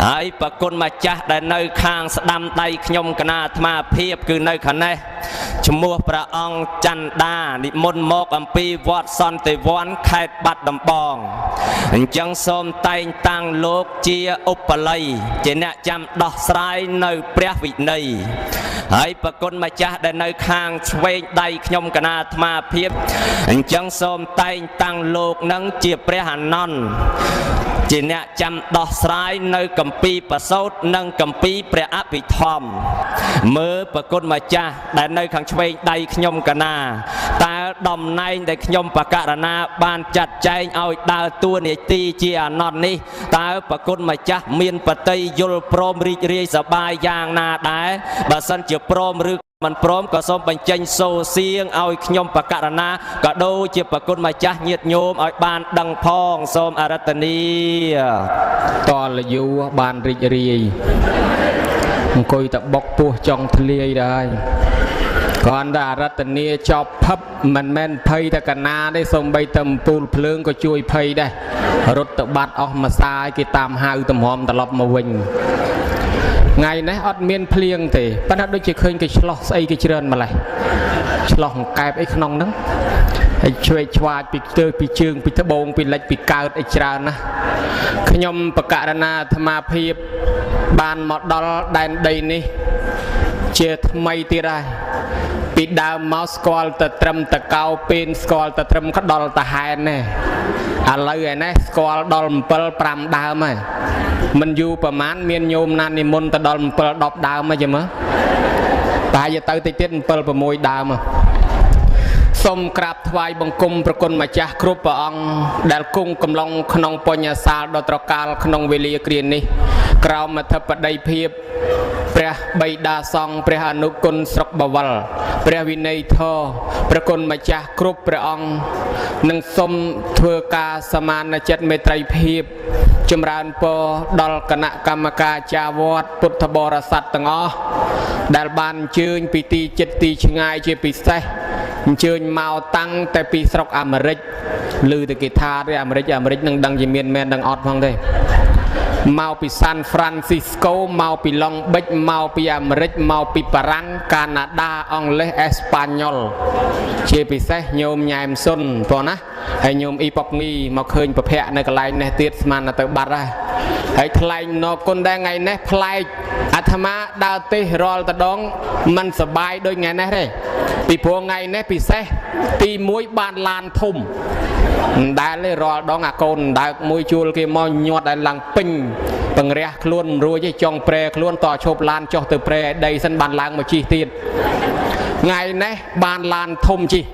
ហើយប្រគុណម្ចាស់ដែលនៅខាងស្ដាំដៃខ្ញុំគណៈអាត្មាភាពគឺនៅខាងនេះឈ្មោះព្រះអង្គច័ន្ទដានិមន្តមកអំពីវត្តសន្តិវ័នខេត្តបាត់ដំបងអញ្ចឹងសូមតែងតាំងលោកជាឧបល័យជាអ្នកចាំដោះស្រាយនៅព្រះវិន័យហើយប្រគុណម្ចាស់ដែលនៅខាងឆ្វេងដៃខ្ញុំគណៈអាត្មាភាពអញ្ចឹងសូមតែងតាំងលោកនឹងជាព្រះអានន្ទជាអ្នកចាំដោះស្រាយនៅកម្ពីបសោតនិងកម្ពីព្រះអភិធម្មមើលប្រគុណម្ចាស់ដែលនៅខាងឆ្វេងដៃខ្ញុំកណាតើតំណែងដែលខ្ញុំបកករណាបានចាត់ចែងឲ្យដើរតួនាទីជាអានន្ទនេះតើប្រគុណម្ចាស់មានបតីយល់ព្រមរីករាយសប្បាយយ៉ាងណាដែរបើសិនជាព្រមឬមិនព្រមក៏សូមបញ្ចេញសូរសៀងឲ្យខ្ញុំបកករណាក៏ដូចជាប្រគុណម្ចាស់ញាតិញោមឲ្យបានដឹងផងសូមអរតនីតលយូបានរីករាយអង្គុយតបុកពោះចង់ធ្លាយដែរគាត់តែអរតនីចប់ផឹបមិនមែនភ័យតែកណាទេសូម្បីតែអំពូលភ្លើងក៏ជួយភ័យដែររត់ទៅបាត់អស់មួយសាយគេតាមហៅតម្រាំត្រឡប់មកវិញថ្ងៃនេះអត់មានភ្លៀងទេប៉ុន្តែដូចជាឃើញគេឆ្លោះស្អីគេច្រើនម្លេះឆ្លោះអង្កែបអីក្នុងហ្នឹងហើយឆ្វេងឆ្វាចពីទើពីជើងពីត្បូងពីលិចពីកើតអីច្រើនណាស់ខ្ញុំបកករណាអាត្មាភាពបានមកដល់ដែនដីនេះជាថ្មីទៀតហើយពីដើមមកស្គាល់តែត្រឹមតកោពេលស្គាល់តែត្រឹមក្តល់តាហែនទេឥឡូវឯនេះស្គាល់ដល់7 5ដើមហើយមិនយូរប្រហែលមានញោមណានិមន្តទៅដល់7 10ដើមហើយចាំមើលតែទៅតិចទៀត7 6ដើមសូមក្រាបថ្វាយបង្គំប្រគុណម្ចាស់គ្រប់ព្រះអង្គដែលគង់កំឡុងក្នុងបញ្ញាសាលដ៏ត្រកាលក្នុងវេលាគ្រានេះក្រោមអធិបតីភាពព្រះបិតាសង្ឃព្រះអនុគុណស្រុកបវលព្រះវិន័យធម៌ប្រគុណម្ចាស់គ្រប់ព្រះអង្គនឹងសូមធ្វើការសមានចិត្តមេត្រីភាពចម្រើនពរដល់គណៈកម្មការចាវត្តពុទ្ធបរិស័ទទាំងអស់ដែលបានអញ្ជើញពីទីចិត្តទីឆ្ងាយជាពិសេសអញ្ជើញមកតាំងតែពីស្រុកអាមេរិកឮតែគេថាទេអាមេរិកនឹងដឹងជាមានមែនដឹងអត់ផងទេមកពីសាន់ហ្វ្រាន់ស៊ីស្កូមកពីឡុងបិចមកពីអាមេរិកមកពីបារាំងកាណាដាអង់គ្លេសអេស្ប៉ាញ៉ុលជាពិសេសញោមញ៉ែមសុនបងណាហើយញោមអ៊ីប៉ុកនីមកឃើញប្រភពនៅកន្លែងនេះទៀតស្មានទៅបាត់ហើយថ្លែងណគុណដែរថ្ងៃនេះប្លែកអាត្មាដើរទេសរាល់តដងមិនសបាយដូចថ្ងៃនេះទេពីព្រោះថ្ងៃនេះពិសេសទី1បានឡានធំដែលរាល់ដងអាកូនដើកមួយជួលគេមកញាត់ឲ្យឡើងពេញបង្រះខ្លួនមិនរួចទេចង់ប្រែខ្លួនតឈប់ឡានចុះទៅប្រែដីសិនបានឡើងមកជិះទៀតថ្ងៃនេះបានឡានធំជិះ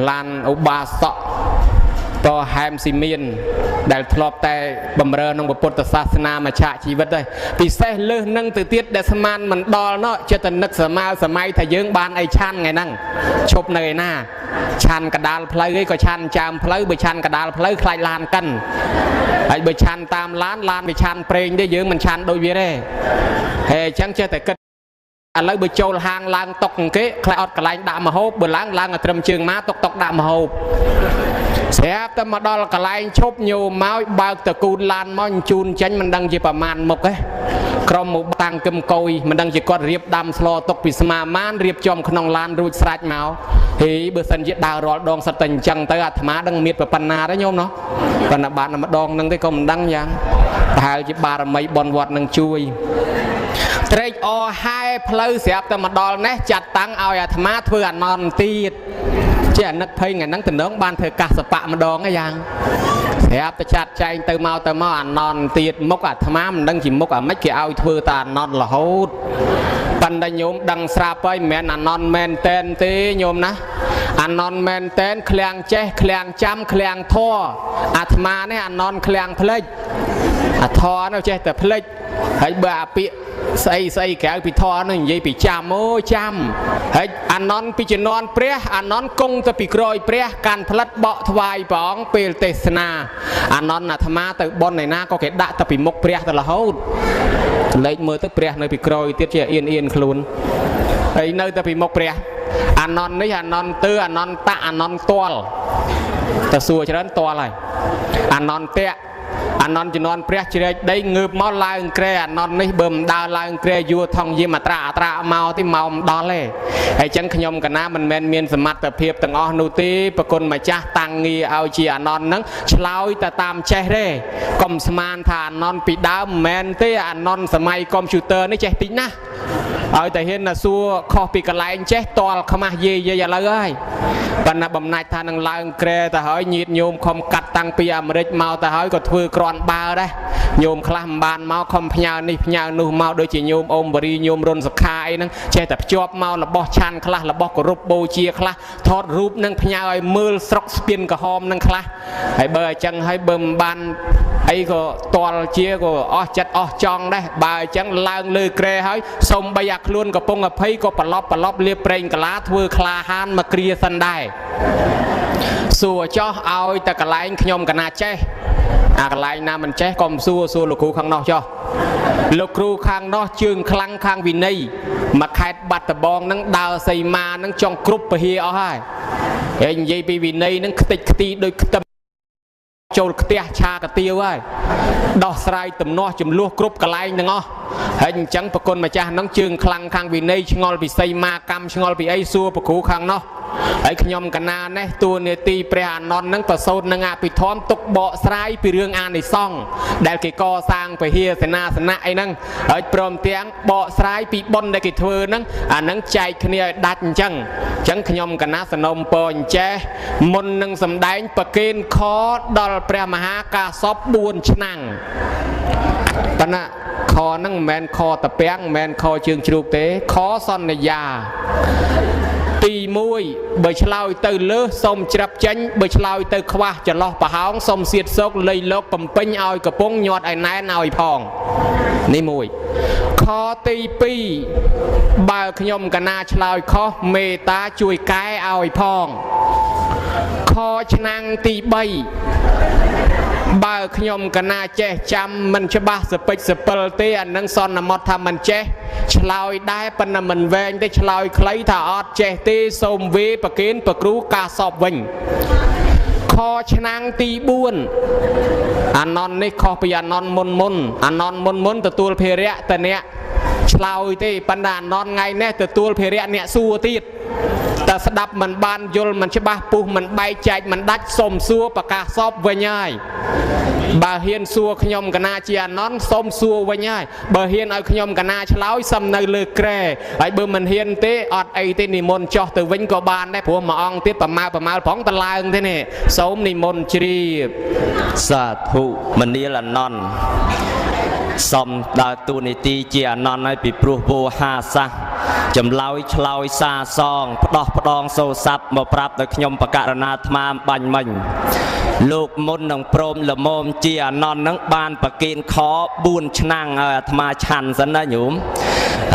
ឡានឧបាសកតហែមស៊ីមៀនដែលធ្លាប់តែបំរើក្នុងពុទ្ធសាសនាមច្ឆជីវិតដែរពិសេសលើសនឹងទៅទៀតដែលស្មានមិនដល់នោះចិត្តនឹកសម័យថាយើងបានអីឆាន់ថ្ងៃហ្នឹងឈប់នៅឯណាឆាន់កដាលផ្លូវអីក៏ឆាន់ចាមផ្លូវបើឆាន់កដាលផ្លូវខ្លាចឡានកិនហើយបើឆាន់តាមឡានវាឆាន់ប្រេងទេយើងមិនឆាន់ដូចវាទេហើយអញ្ចឹងចេះតែគិតឥឡូវបើចូលហាងឡើងតុកគេខ្លាចអត់កន្លែងដាក់ម្ហូបបើឡើងត្រឹមជើងមកតុកដាក់ម្ហូបស្រាប់តែមកដល់កន្លែងឈប់ញោមមកបើកតកូនឡានមកជូនចេញមិនដឹងជាប្រមាណមុខទេក្រុមមកតាំងគឹមកុយមិនដឹងជាគាត់រៀបដាំស្លតុកពីស្មាម៉ានរៀបចំក្នុងឡានរួចស្រេចមកហេបើសិនជាដើររាល់ដងសិតតែអញ្ចឹងទៅអាត្មាដឹងមានប៉ុណ្ណាទេញោមណោះប៉ុន្តែបានម្ដងហ្នឹងទេក៏មិនដឹងយ៉ាងប្រហែលជាបារមីបនវត្តនឹងជួយត្រេកអរហែផ្លូវស្រាប់តែមកដល់នេះចាត់តាំងឲ្យអាត្មាធ្វើអានន្ទទៀតជាអាណិតភ័យថ្ងៃហ្នឹងតំណងបានធ្វើកាសបៈម្ដងឯយ៉ាងស្រាប់តែចាត់ចែងទៅមកអានន្ទទៀតមុខអាត្មាមិនដឹងជាមុខអាម៉េចគេឲ្យធ្វើតែអានន្ទរហូតប៉ុន្តែញោមដឹងស្រាប់ហើយមិនមែនអានន្ទមែនតែនទេញោមណាអានន្ទមែនតែនឃ្លាំងចេះឃ្លាំងចាំឃ្លាំងធေါ်អាត្មានេះអានន្ទឃ្លាំងភ្លេចអាធေါ်នោះចេះតែភ្លេចហើយបើអាពាក្យស្អីក្រៅពីធေါ်នោះនិយាយពីចាំចាំហើយអានន្ទពីជំនាន់ព្រះអានន្ទគង់ទៅពីក្រោយព្រះកាន់ផ្លិតបកថ្វាយព្រះអង្គពេលទេសនាអានន្ទអាត្មាទៅបនឯណាក៏គេដាក់ទៅពីមុខព្រះទៅរហូតលេចមើលទៅព្រះនៅពីក្រោយទៀតជាអៀនខ្លួនហើយនៅទៅពីមុខព្រះអានន្ទនេះអានន្ទទៅអានន្ទតអានន្ទតលទៅសួរច្រើនតលហើយអានន្ទត អានន់ជំនាន់ព្រះជ្រែកដីងើបមកឡើងក្រែអានន់នេះបើមិនដើរឡើងក្រែយួរថងយាមអត្រាមកទីមកមិនដល់ទេហើយចឹងខ្ញុំកណាមិនមែនមានសមត្ថភាពទាំងអស់នោះទេប្រគុណម្ចាស់តាំងងារឲ្យជាអានន់ហ្នឹងឆ្លើយតែតាមចេះទេកុំស្មានថាអានន់ពីដើមមិនមែនទេអានន់សម័យកុំព្យូទ័រនេះចេះតិចណាស់ឲ្យតែហ៊ានណាសួរខុសពីកន្លែងចេះតល់ខ្មាស់យាយឥឡូវហើយប៉ុន្តែបំណាច់ថានឹងឡើងក្រែទៅហើយញាតញោមខំកាត់តាំងពីអាមេរិកមកទៅហើយក៏ធ្វើក្រាន់បើដែរញោមខ្លះមិនបានមកខំផ្ញើនេះផ្ញើនោះមកដូចជាញោមអ៊ំបរីញោមរុនសុខាអីហ្នឹងចេះតែភ្ជាប់មករបស់ឆាន់ខ្លះរបស់គោរពបូជាខ្លះថតរូបនឹងផ្ញើឲ្យមើលស្រុកស្ពានក្រហមនឹងខ្លះហើយបើអញ្ចឹងហើយបើមិនបានអីក៏តល់ជាក៏អស់ចិត្តអស់ចង់ដែរបើអញ្ចឹងឡើងលើក្រែហើយសុំបីអាខ្លួនកំពុងអភ័យក៏ប្រឡប់លាបប្រេងកាឡាធ្វើក្លាហានមកគ្រាសិនដែរសួរចោះឲ្យតែកន្លែងខ្ញុំកណាចេះអាកន្លែងណាមិនចេះក៏មិនសួរលោកគ្រូខាងនោះចោះលោកគ្រូខាងនោះជើងខ្លាំងខាងវិន័យមកខេត្តបាត់ដំបងហ្នឹងដើរសីមាហ្នឹងចង់គ្រប់ពហិអស់ហើយហើយនិយាយពីវិន័យហ្នឹងខ្ទេចខ្ទីដូចខ្ទឹមចូលខ្ទះឆាកាទៀវហើយដោះស្រាយទំនាស់ចំនួនគ្រប់កន្លែងទាំងអស់ហើយអញ្ចឹងប្រគុណម្ចាស់ហ្នឹងជើងខ្លាំងខាងវិន័យឆ្ងល់ពីសីមាកម្មឆ្ងល់ពីអីសួរប្រគ្រូខាងនោះហើយខ្ញុំកណានេះតួនាទីព្រះអានន្ទហ្នឹងប្រសូតនឹងអភិធម្មទុកបកស្រាយពីរឿងអានិសង្ឃដែលគេកសាងពហិសេនាសនៈអីហ្នឹងហើយព្រមទាំងបកស្រាយពីបុណ្យដែលគេធ្វើហ្នឹងអាហ្នឹងចែកគ្នាឲ្យដាច់អញ្ចឹងខ្ញុំកណាសនំពរអញ្ចេះមុននឹងសម្ដែងប្រគេនខដល់ព្រះមហាកាសព4ឆ្នាំប៉ុន្តែខហ្នឹងមិនមែនខតាពាំងមិនមែនខជើងជ្រូកទេខសន្យាទី1បើឆ្លើយទៅលើសូមច្រាប់ចេញបើឆ្លើយទៅខ្វះចន្លោះប្រហោងសូមសៀតសោកលៃលោកបំពេញឲ្យកំពុងញាត់ឲ្យណែនឲ្យផងនេះ1ខទី2បើខ្ញុំកណាឆ្លើយខុសមេត្តាជួយកែឲ្យផងខឆ្នាំងទី3បើខ្ញុំកណាចេះចាំមិនច្បាស់សពេចសពិលទេអានឹងសន្មត់ថាមិនចេះឆ្លើយដែរប៉ុន្តែមិនវែងទេឆ្លើយខ្លីថាអត់ចេះទេសូមវេប្រគេនប្រគ្រូការសពវិញខឆ្នាំងទី4អានន្ទនេះខុសពីអានន្ទមុនអានន្ទមុនទទួលភារៈតអ្នកឆ្លើយទេប៉ុន្តែអានន្ទថ្ងៃនេះទទួលភារៈអ្នកសួរទៀតតែស្ដាប់មិនបានយល់មិនច្បាស់ពុះមិនបែកចែកមិនដាច់សុំសួរប្រកាសសពវិញហើយបើហ៊ានសួរខ្ញុំកណាជាអានន្ទសុំសួរវិញហើយបើហ៊ានឲ្យខ្ញុំកណាឆ្លើយសុំនៅលើក្រែហើយបើមិនហ៊ានទេអត់អីទេនិមន្តចុះទៅវិញក៏បានដែរព្រោះមួយអង្គទៀតប្រមាលផងតឡើងទេនេះសូមនិមន្តជ្រាបសាធុមនាលអានន្ទសុំដើរតួនាទីជាអានន្ទឲ្យពីព្រោះវោហាសាសចម្លើយឆ្លើយសាសងផ្ដោះផ្ដងសូរស័ព្ទមកប្រាប់ដល់ខ្ញុំបកករណាអាត្មាបាញ់មិញលោកមុននឹងព្រមលមមជាអានន្ទនឹងបានប្រគេនខ4ឆ្នាំឲ្យអាត្មាឆាន់សិនណាញោម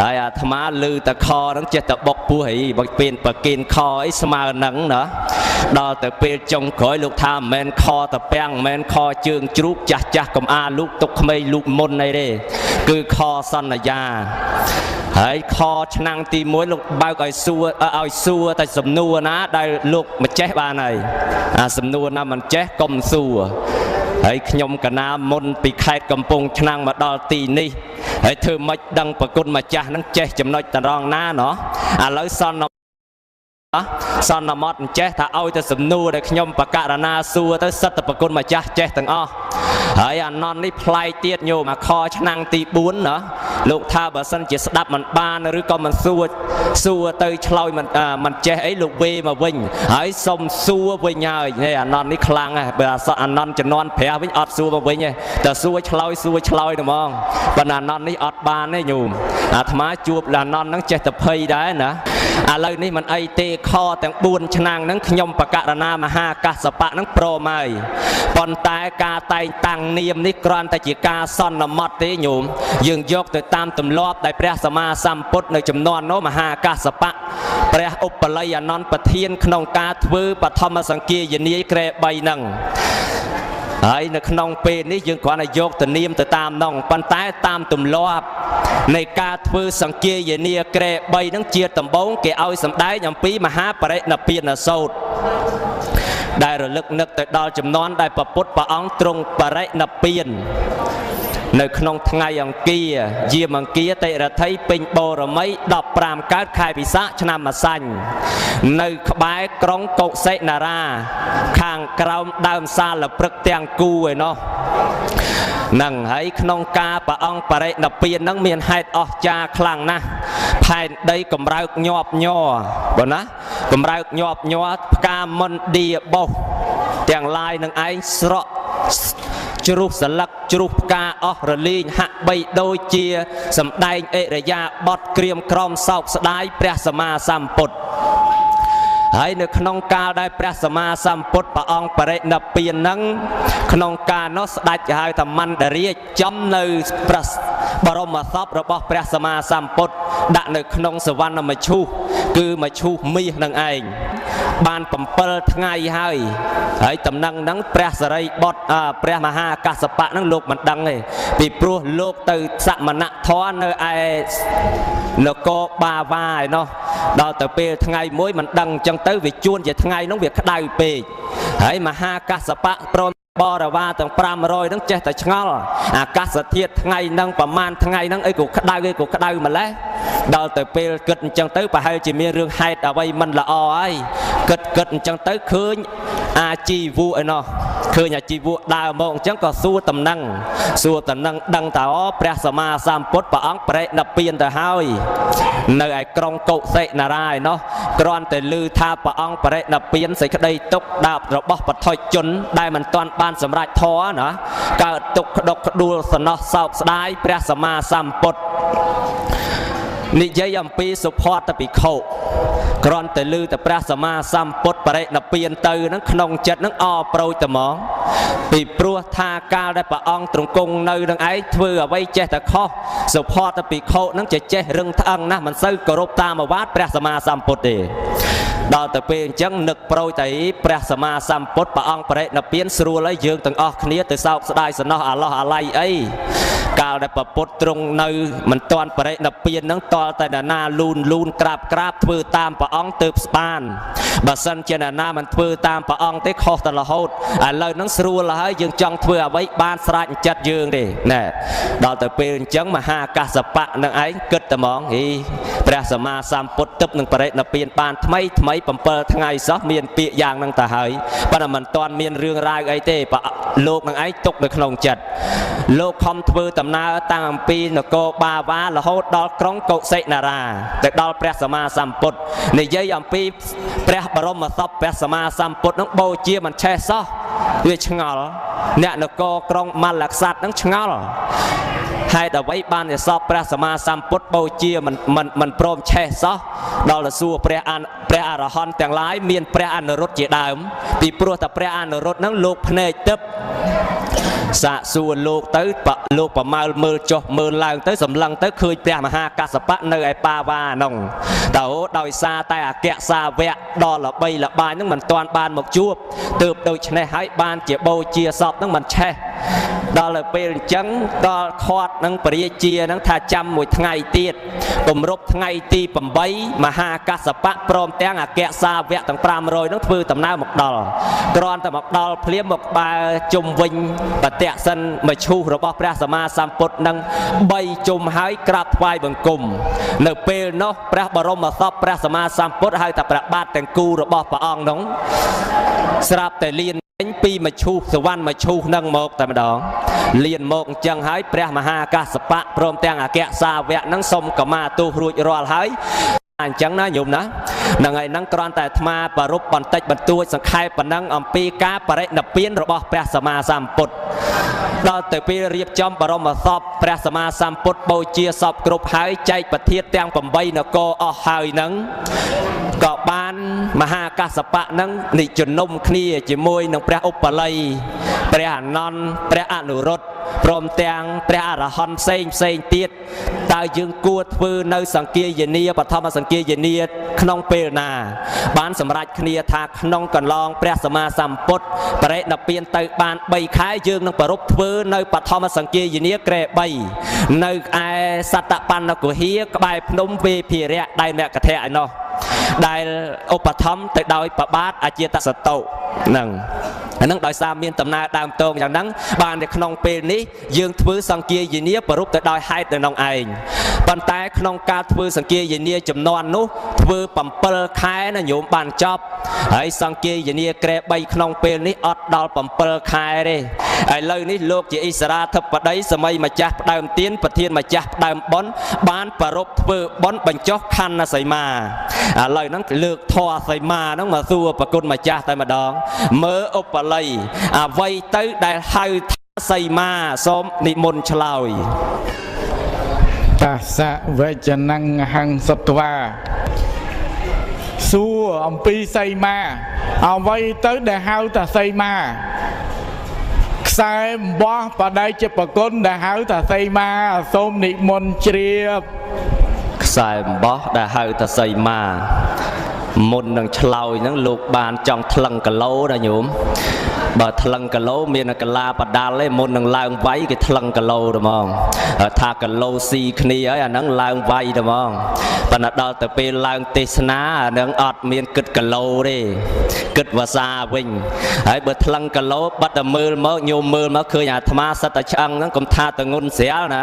ហើយអាត្មាលឺតខនឹងចេះតែបុកពោះអីបើពេលប្រគេនខអីស្មើនឹងណាដល់ទៅពេលចុងក្រោយលោកថាមិនមែនខតាពាំងមិនមែនខជើងជ្រូកចាស់កំអាលោកទុកក្មេងលោកមុនអីទេគឺខសន្យាហើយខឆ្នាំងទី1លោកបើកឲ្យសួរតែសំណួរណាដែលលោកមិនចេះបានហើយអាសំណួរណាមិនចេះកុំសួរហើយខ្ញុំកណាមុនពីខេត្តកំពង់ឆ្នាំងមកដល់ទីនេះហើយធ្វើម៉េចដឹងប្រគុណម្ចាស់នឹងចេះចំណុចតរងណាណោះឥឡូវសន្មត់ចេះថាឲ្យទៅសំណួរដែលខ្ញុំបកករណាសួរទៅសិតតែប្រគុណម្ចាស់ចេះទាំងអស់ហើយអានន្ទនេះប្លែកទៀតញោមអាខឆ្នាំងទី4ណាលោកថាបើសិនជាស្ដាប់មិនបានឬក៏មិនសួរទៅឆ្លើយមិនចេះអីលោកវេមកវិញហើយសុំសួរវិញហើយអានន្ទនេះខ្លាំងហ៎បើអានន្ទជំនាន់ព្រះវិញអត់សួរមកវិញទេតែសួរឆ្លើយតែហ្មងប៉ុន្តែអានន្ទនេះអត់បានទេញោមអាត្មាជួបអានន្ទហ្នឹងចេះតែភ័យដែរណាឥឡូវនេះមិនអីទេខទាំង4ឆ្នាំហ្នឹងខ្ញុំបកករណាមហាកាសបៈហ្នឹងព្រមហើយប៉ុន្តែការតែងតាំងនាមនេះគ្រាន់តែជាការសន្មត់ទេញោមយើងយកទៅតាមទម្លាប់ដែលព្រះសម្មាសម្ពុទ្ធនៅចំនួននោះមហាកាសបៈព្រះឧបល័យអនន្តប្រធានក្នុងការធ្វើបឋមសង្គាយនាយក្រែ3ហ្នឹងហើយនៅក្នុងពេលនេះយើងគ្រាន់តែយកទៅនាមទៅតាមនោះប៉ុន្តែតាមទម្លាប់នៃការធ្វើសង្គាយនាក្រែ3ហ្នឹងជាដំបូងគេឲ្យសម្ដែងអំពីមហាបរិនិព្វានសូត្រ ដែលរលឹកនឹកទៅដល់ចំនួនដែលព្រះពុទ្ធព្រះអង្គទ្រង់បរិនិព្វាននៅក្នុងថ្ងៃអង្គារយាមអង្គារតិរថីពេញបូរមី15កើតខែពិសាខឆ្នាំម្សាញ់នៅក្បែរក្រុងកុសិនារាខាងក្រោមដើមសាលព្រឹកទាំងគូឯណោះនឹងហើយក្នុងការព្រះអង្គបរិនិព្វាននឹងមានហេតុអស្ចារ្យខ្លាំងណាស់ផែនដីកម្រើកញាប់ញ័របើណាកម្រើកញាប់ញ័រផ្កាមុនឌីបោសទាំងឡាយនឹងឯងស្រក់ជ្រុះស្លឹកជ្រុះផ្កាអស់រលីងហាក់បីដូចជាសម្ដែងអិរិយាបថក្រៀមក្រំសោកស្ដាយព្រះសម្មាសម្ពុទ្ធហើយនៅក្នុងកាលដែលព្រះសម្មាសម្ពុទ្ធព្រះអង្គបរិនិព្វាននឹងក្នុងកាលនោះស្ដេចហៅថាមណ្ឌរាជចំនៅបរមសពរបស់ព្រះសម្មាសម្ពុទ្ធដាក់នៅក្នុងសវណ្ណមឈូសគឺមឈូសមាសនឹងឯងបាន7ថ្ងៃហើយតំណែងហ្នឹងព្រះសរិបុត្រព្រះមហាកាសបៈហ្នឹងលោកមិនដឹងទេពីព្រោះលោកទៅសមណធម៌នៅឯនគរបាវ៉ាឯណោះដល់ទៅពេលថ្ងៃមួយមិនដឹងអញ្ចឹងទៅវាជួនជាថ្ងៃហ្នឹងវាក្តៅពេកហើយមហាកាសបៈព្រមបរិវារទាំង500ហ្នឹងចេះតែឆ្ងល់អាកាសធាតុថ្ងៃហ្នឹងប្រហែលថ្ងៃហ្នឹងអីក៏ក្តៅម្លេះដល់ទៅពេលគិតអញ្ចឹងទៅប្រហែលជាមានរឿងហេតុអ្វីមិនល្អហើយគិតអញ្ចឹងទៅឃើញអាជីវៈឯណោះឃើញអាជីវៈដើរមកអញ្ចឹងក៏សួរតំណែងដឹងថាអូព្រះសម្មាសម្ពុទ្ធព្រះអង្គបរិនិព្វានទៅហើយនៅឯក្រុងកុសិនារាឯណោះគ្រាន់តែឮថាព្រះអង្គបរិនិព្វានសេចក្តីទុក្ខដាបរបស់បឋិជនដែលមិនទាន់បានសម្រេចធម៌ណាកើតទុក្ខក្តុកក្ដួលសំណោះសោកស្ដាយព្រះសម្មាសម្ពុទ្ធនិយាយអំពីសុផតភិក្ខុគ្រាន់តែឮតែព្រះសម្មាសម្ពុទ្ធបរិនិព្វានទៅនឹងក្នុងចិត្តនឹងអប្រូចតែហ្មងពីព្រោះថាកាលដែលព្រះអង្គទ្រង់គង់នៅនឹងឯងធ្វើអ្វីចេះតែខុសសុផតភិក្ខុនឹងចេះរឹងត្អឹងណាស់មិនសូវគោរពតាមអាវាតព្រះសម្មាសម្ពុទ្ធទេដល់ទៅពេលអញ្ចឹងនឹកប្រូចតែព្រះសម្មាសម្ពុទ្ធព្រះអង្គបរិនិព្វានស្រួលហើយយើងទាំងអស់គ្នាទៅសោកស្ដាយសំណោះអាឡោះអាល័យអីកាលដែលព្រះពុទ្ធទ្រង់នៅមិនទាន់បរិនិព្វាននឹងតលតែណាលូនក្រាបធ្វើតាមព្រះអង្គទើបស្បានបើសិនជាណាមិនធ្វើតាមព្រះអង្គទេខុសតែរហូតឥឡូវហ្នឹងស្រួលហើយយើងចង់ធ្វើអ្វីបានស្រេចចិត្តយើងទេណែដល់ទៅពេលអញ្ចឹងមហាកាសបៈនឹងឯងគិតតែហ្មងព្រះសម្មាសម្ពុទ្ធទើបនឹងបរិនិព្វានបានថ្មី7ថ្ងៃសោះមានពាក្យយ៉ាងហ្នឹងទៅហើយប៉ុន្តែមិនទាន់មានរឿងរ៉ាវអីទេលោកនឹងឯងទុកនៅក្នុងចិត្តលោកខំធ្វើដំណើរតាំងអំពីនគរបាវ៉ារហូតដល់ក្រុងកុសិនារាទៅដល់ព្រះសម្មាសម្ពុទ្ធនិយាយអំពីព្រះបរមសពព្រះសម្មាសម្ពុទ្ធនឹងបូជាមិនឆេះសោះវាឆ្ងល់អ្នកនគរក្រុងមលក្សត្រនឹងឆ្ងល់ហេតុអ្វីបានជាសពព្រះសម្មាសម្ពុទ្ធបូជាមិនព្រមឆេះសោះដល់ទៅសួរព្រះអរហន្តទាំងឡាយមានព្រះអនុរុទ្ធជាដើមពីព្រោះតែព្រះអនុរុទ្ធនឹងលោកភ្នែកទឹកសាកសួរលោកទៅលោកប្រមាលមើលចុះមើលឡើងទៅសម្លឹងទៅឃើញព្រះមហាកាសបៈនៅឯបាវ៉ានោះតើដោយសារតែអគ្គសាវកដល់ល្បីល្បាញនឹងមិនទាន់បានមកជួបទើបដូច្នេះហើយបានជាបូជាសពនឹងមិនឆេះដល់ទៅពេលអញ្ចឹងដល់ខាត់នឹងពរាជានឹងថាចាំមួយថ្ងៃទៀតគម្រប់ថ្ងៃទី8មហាកាសបៈព្រមទាំងអគ្គសាវកទាំង500នឹងធ្វើដំណើរមកដល់គ្រាន់តែមកដល់ភ្លាមមកក្បែរជុំវិញបតៈសិនមឈូសរបស់ព្រះសម្មាសម្ពុទ្ធនឹង3ជុំហើយក្រាបថ្វាយបង្គំនៅពេលនោះព្រះបរមសពព្រះសម្មាសម្ពុទ្ធហៅថាព្រះបាទទាំងគូរបស់ព្រះអង្គនោះស្រាប់តែលៀនពីមឈូសសវណ្ណមឈូសនឹងមកតែម្ដងលៀនមកអញ្ចឹងហើយព្រះមហាកាសបៈព្រមទាំងអគ្គសាវកនឹងសុំកម្មាទោសរួចរាល់ហើយអញ្ចឹងណាញោមណាហ្នឹងហើយហ្នឹងគ្រាន់តែអាត្មាប្ររពបន្តិចបន្តួចសង្ខេបប៉ុណ្ណឹងអំពីការបរិនិព្វានរបស់ព្រះសម្មាសម្ពុទ្ធដល់ទៅពេលរៀបចំបរមសពព្រះសម្មាសម្ពុទ្ធបូជាសពគ្រប់ហើយចែកប្រធានទាំង8នគរអស់ហើយហ្នឹងក៏បានមហាកាសបៈនឹងនិជំនុំគ្នាជាមួយនឹងព្រះឧបល័យព្រះអានន្ទព្រះអនុរុទ្ធព្រមទាំងព្រះអរហន្តផ្សេងទៀតតើយើងគួរធ្វើនៅសង្គាយនាបឋមសង្គាយនាក្នុងពេលណាបានសម្រេចគ្នាថាក្នុងកន្លងព្រះសម្មាសម្ពុទ្ធបរិនិព្វានទៅបាន3ខែយើងនឹងប្រពធ្វើនៅបឋមសង្គាយនាក្រែ3នៅឯសត្តបណ្ណគុហាក្បែរភ្នំវេភិរៈដៃអ្នកកថាឯណោះ ដែលឧបត្ថម្ភទៅដោយប្របាទអជាតសតោហ្នឹងហ្នឹងដោយសារមានដំណើរដើមតងយ៉ាងហ្នឹងបាននៅក្នុងពេលនេះយើងធ្វើសង្គាយនាប្រពទៅដោយហេតុនៅក្នុងឯងប៉ុន្តែក្នុងការធ្វើសង្គាយនាចំនួននោះធ្វើ7ខែណាញោមបានចប់ហើយសង្គាយនាក្រែ3ក្នុងពេលនេះអត់ដល់7ខែទេឥឡូវនេះលោកជាអិសរាធិបតីសម័យម្ចាស់ផ្ដើមទានប្រធានម្ចាស់ផ្ដើមបុណ្យបានប្រពធ្វើបុណ្យបញ្ចុះខណ្ឌសីមាឥឡូវហ្នឹងលើកធម៌សីមាហ្នឹងមកសួរប្រគុណម្ចាស់តែម្ដងមើលឧបល័យអ្វីទៅដែលហៅថាសីមាសូមនិមន្តឆ្លើយតាសៈវេចនង្ហង្សត្វាសួរអំពីសីមាអ្វីទៅដែលហៅថាសីមាខ្សែអំបោះបដិជាប្រគុណដែលហៅថាសីមាសូមនិមន្តជ្រាបខ្សែអំបោះដែលហៅថាសីមាមុននឹងឆ្លោយហ្នឹងលោកបានចង់ថ្លឹងគីឡូណាញោមបើថ្លឹងគីឡូមានកលាបដាល់ឯមុននឹងឡើងវាយគេថ្លឹងគីឡូទៅហ្មងថាគីឡូស៊ីគ្នាហើយអាហ្នឹងឡើងវាយទៅហ្មងប៉ុន្តែដល់ទៅពេលឡើងទេសនាអាហ្នឹងអត់មានគិតគីឡូទេគិតភាសាវិញហើយបើថ្លឹងគីឡូបាត់តែមើលមកញោមមើលមកឃើញអាត្មាសិតតែឆ្អឹងហ្នឹងកុំថាទៅងុនស្រាលណា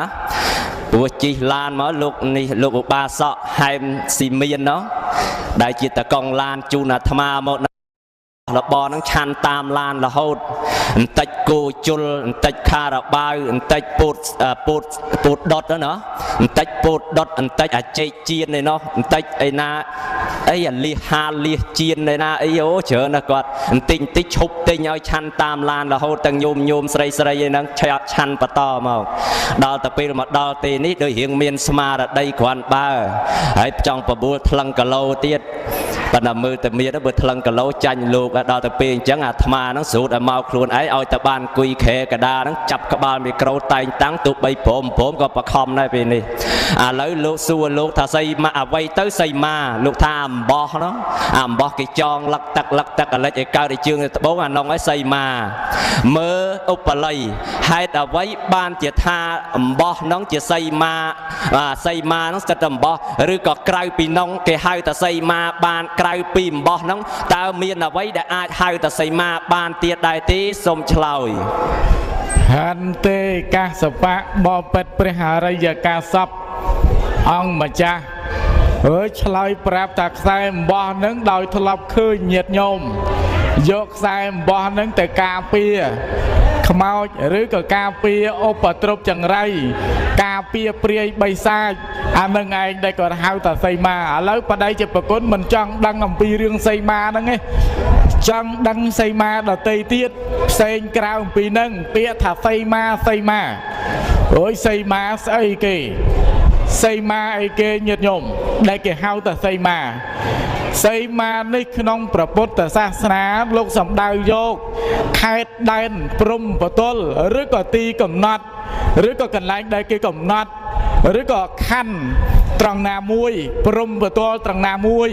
ព្រោះជិះឡានមកលោកនេះលោកឧបាសកហែមស៊ីមៀនណោះដែលជាតកង់ឡានជូនអាត្មាមករបរនឹងឆាន់តាមឡានរហូតបន្តិចគោជុលបន្តិចខារ៉ាបាវបន្តិចពោតដុតណាបន្តិចពោតដុតបន្តិចអាចេកជៀនឯណោះបន្តិចអីណាអីអាលៀសហាលលៀសជៀនឯណាអីអូច្រើនណាស់គាត់បន្តិចឈប់ទិញឲ្យឆាន់តាមឡានរហូតទាំងញោមស្រីឯហ្នឹងឆាន់បន្តមកដល់ទៅពេលមកដល់ទីនេះដូចរៀងមានស្មារតីគ្រាន់បើហើយចង់បបួលថ្លឹងគីឡូទៀតប៉ុន្តែមើលតែមានបើថ្លឹងគីឡូចាញ់លោកដល់ទៅពេលអញ្ចឹងអាត្មាហ្នឹងស្រូតឲ្យមកខ្លួនឯងឲ្យតែបានអង្គុយខែកដាហ្នឹងចាប់ក្បាលមីក្រូតែងតាំងទោះបីព្រមក៏បខំដែរពេលនេះឥឡូវលោកសួរលោកថាសីមាអ្វីទៅសីមាលោកថាអំបោះហ្នឹងអំបោះគេចងលឹកទឹកអាលិចឲ្យកើតឲ្យជើងទៅត្បូងអានោះឲ្យសីមាមើលឧបល័យហេតុអ្វីបានជាថាអំបោះហ្នឹងជាសីមាសីមាហ្នឹងស្ទើរតែអំបោះឬក៏ក្រៅពីនោះគេហៅថាសីមាបានក្រៅពីអំបោះហ្នឹងតើមានអ្វីដែលអាចហៅថាសីមាបានទៀតដែរទេសូមឆ្លើយហន្តេកាសបៈបបិទ្ធព្រះអរិយកាសពអង្គម្ចាស់អើយឆ្លើយប្រាប់ថាខ្សែអំបោះនឹងដោយធ្លាប់ឃើញញាតិញោមយកខ្សែអំបោះនឹងទៅការពារខ្មោចឬក៏ការពារឧបទ្រពចង្រៃការពារព្រាយបិសាចអានឹងឯងដែលគាត់ហៅថាសីមាឥឡូវបដិជាប្រគុណមិនចង់ដឹងអំពីរឿងសីមាហ្នឹងទេចង់ដឹងសីមាដតីទៀតផ្សេងក្រៅអំពីហ្នឹងពាក្យថាសីមាអូយសីមាស្អីគេសីមាអីគេញាតិញោមដែលគេហៅថាសីមានេះក្នុងព្រះពុទ្ធសាសនាលោកសំដៅយកខេត្តដែនព្រំបទលឬក៏ទីកំណត់ឬក៏កន្លែងដែលគេកំណត់ឬក៏ខណ្ឌត្រង់ណាមួយព្រំបទលត្រង់ណាមួយ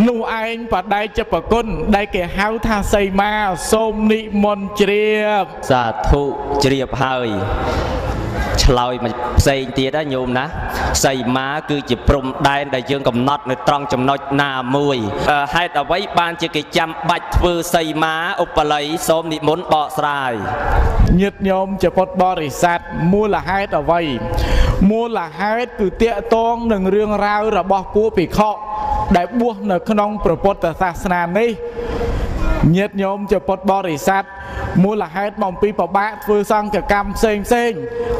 នោះឯងបដិជាប្រគុណដែលគេហៅថាសីមាសូមនិមន្តជ្រាបសាធុជ្រាបហើយឆ្លើយមកផ្សេងទៀតណាញោមណាសីមាគឺជាព្រំដែនដែលយើងកំណត់នៅត្រង់ចំណុចណាមួយហេតុអ្វីបានជាគេចាំបាច់ធ្វើសីមាឧបល័យសូមនិមន្តបកស្រាយញាតិញោមជាពុទ្ធបរិស័ទមូលហេតុអ្វីមូលហេតុគឺតាក់ទងនឹងរឿងរ៉ាវរបស់ពួកភិក្ខុដែលបួសនៅក្នុងព្រះពុទ្ធសាសនានេះញាតិញោមជាពុទ្ធបរិស័ទមូលហេតុមកអំពីពិបាកធ្វើសង្ឃកម្មផ្សេង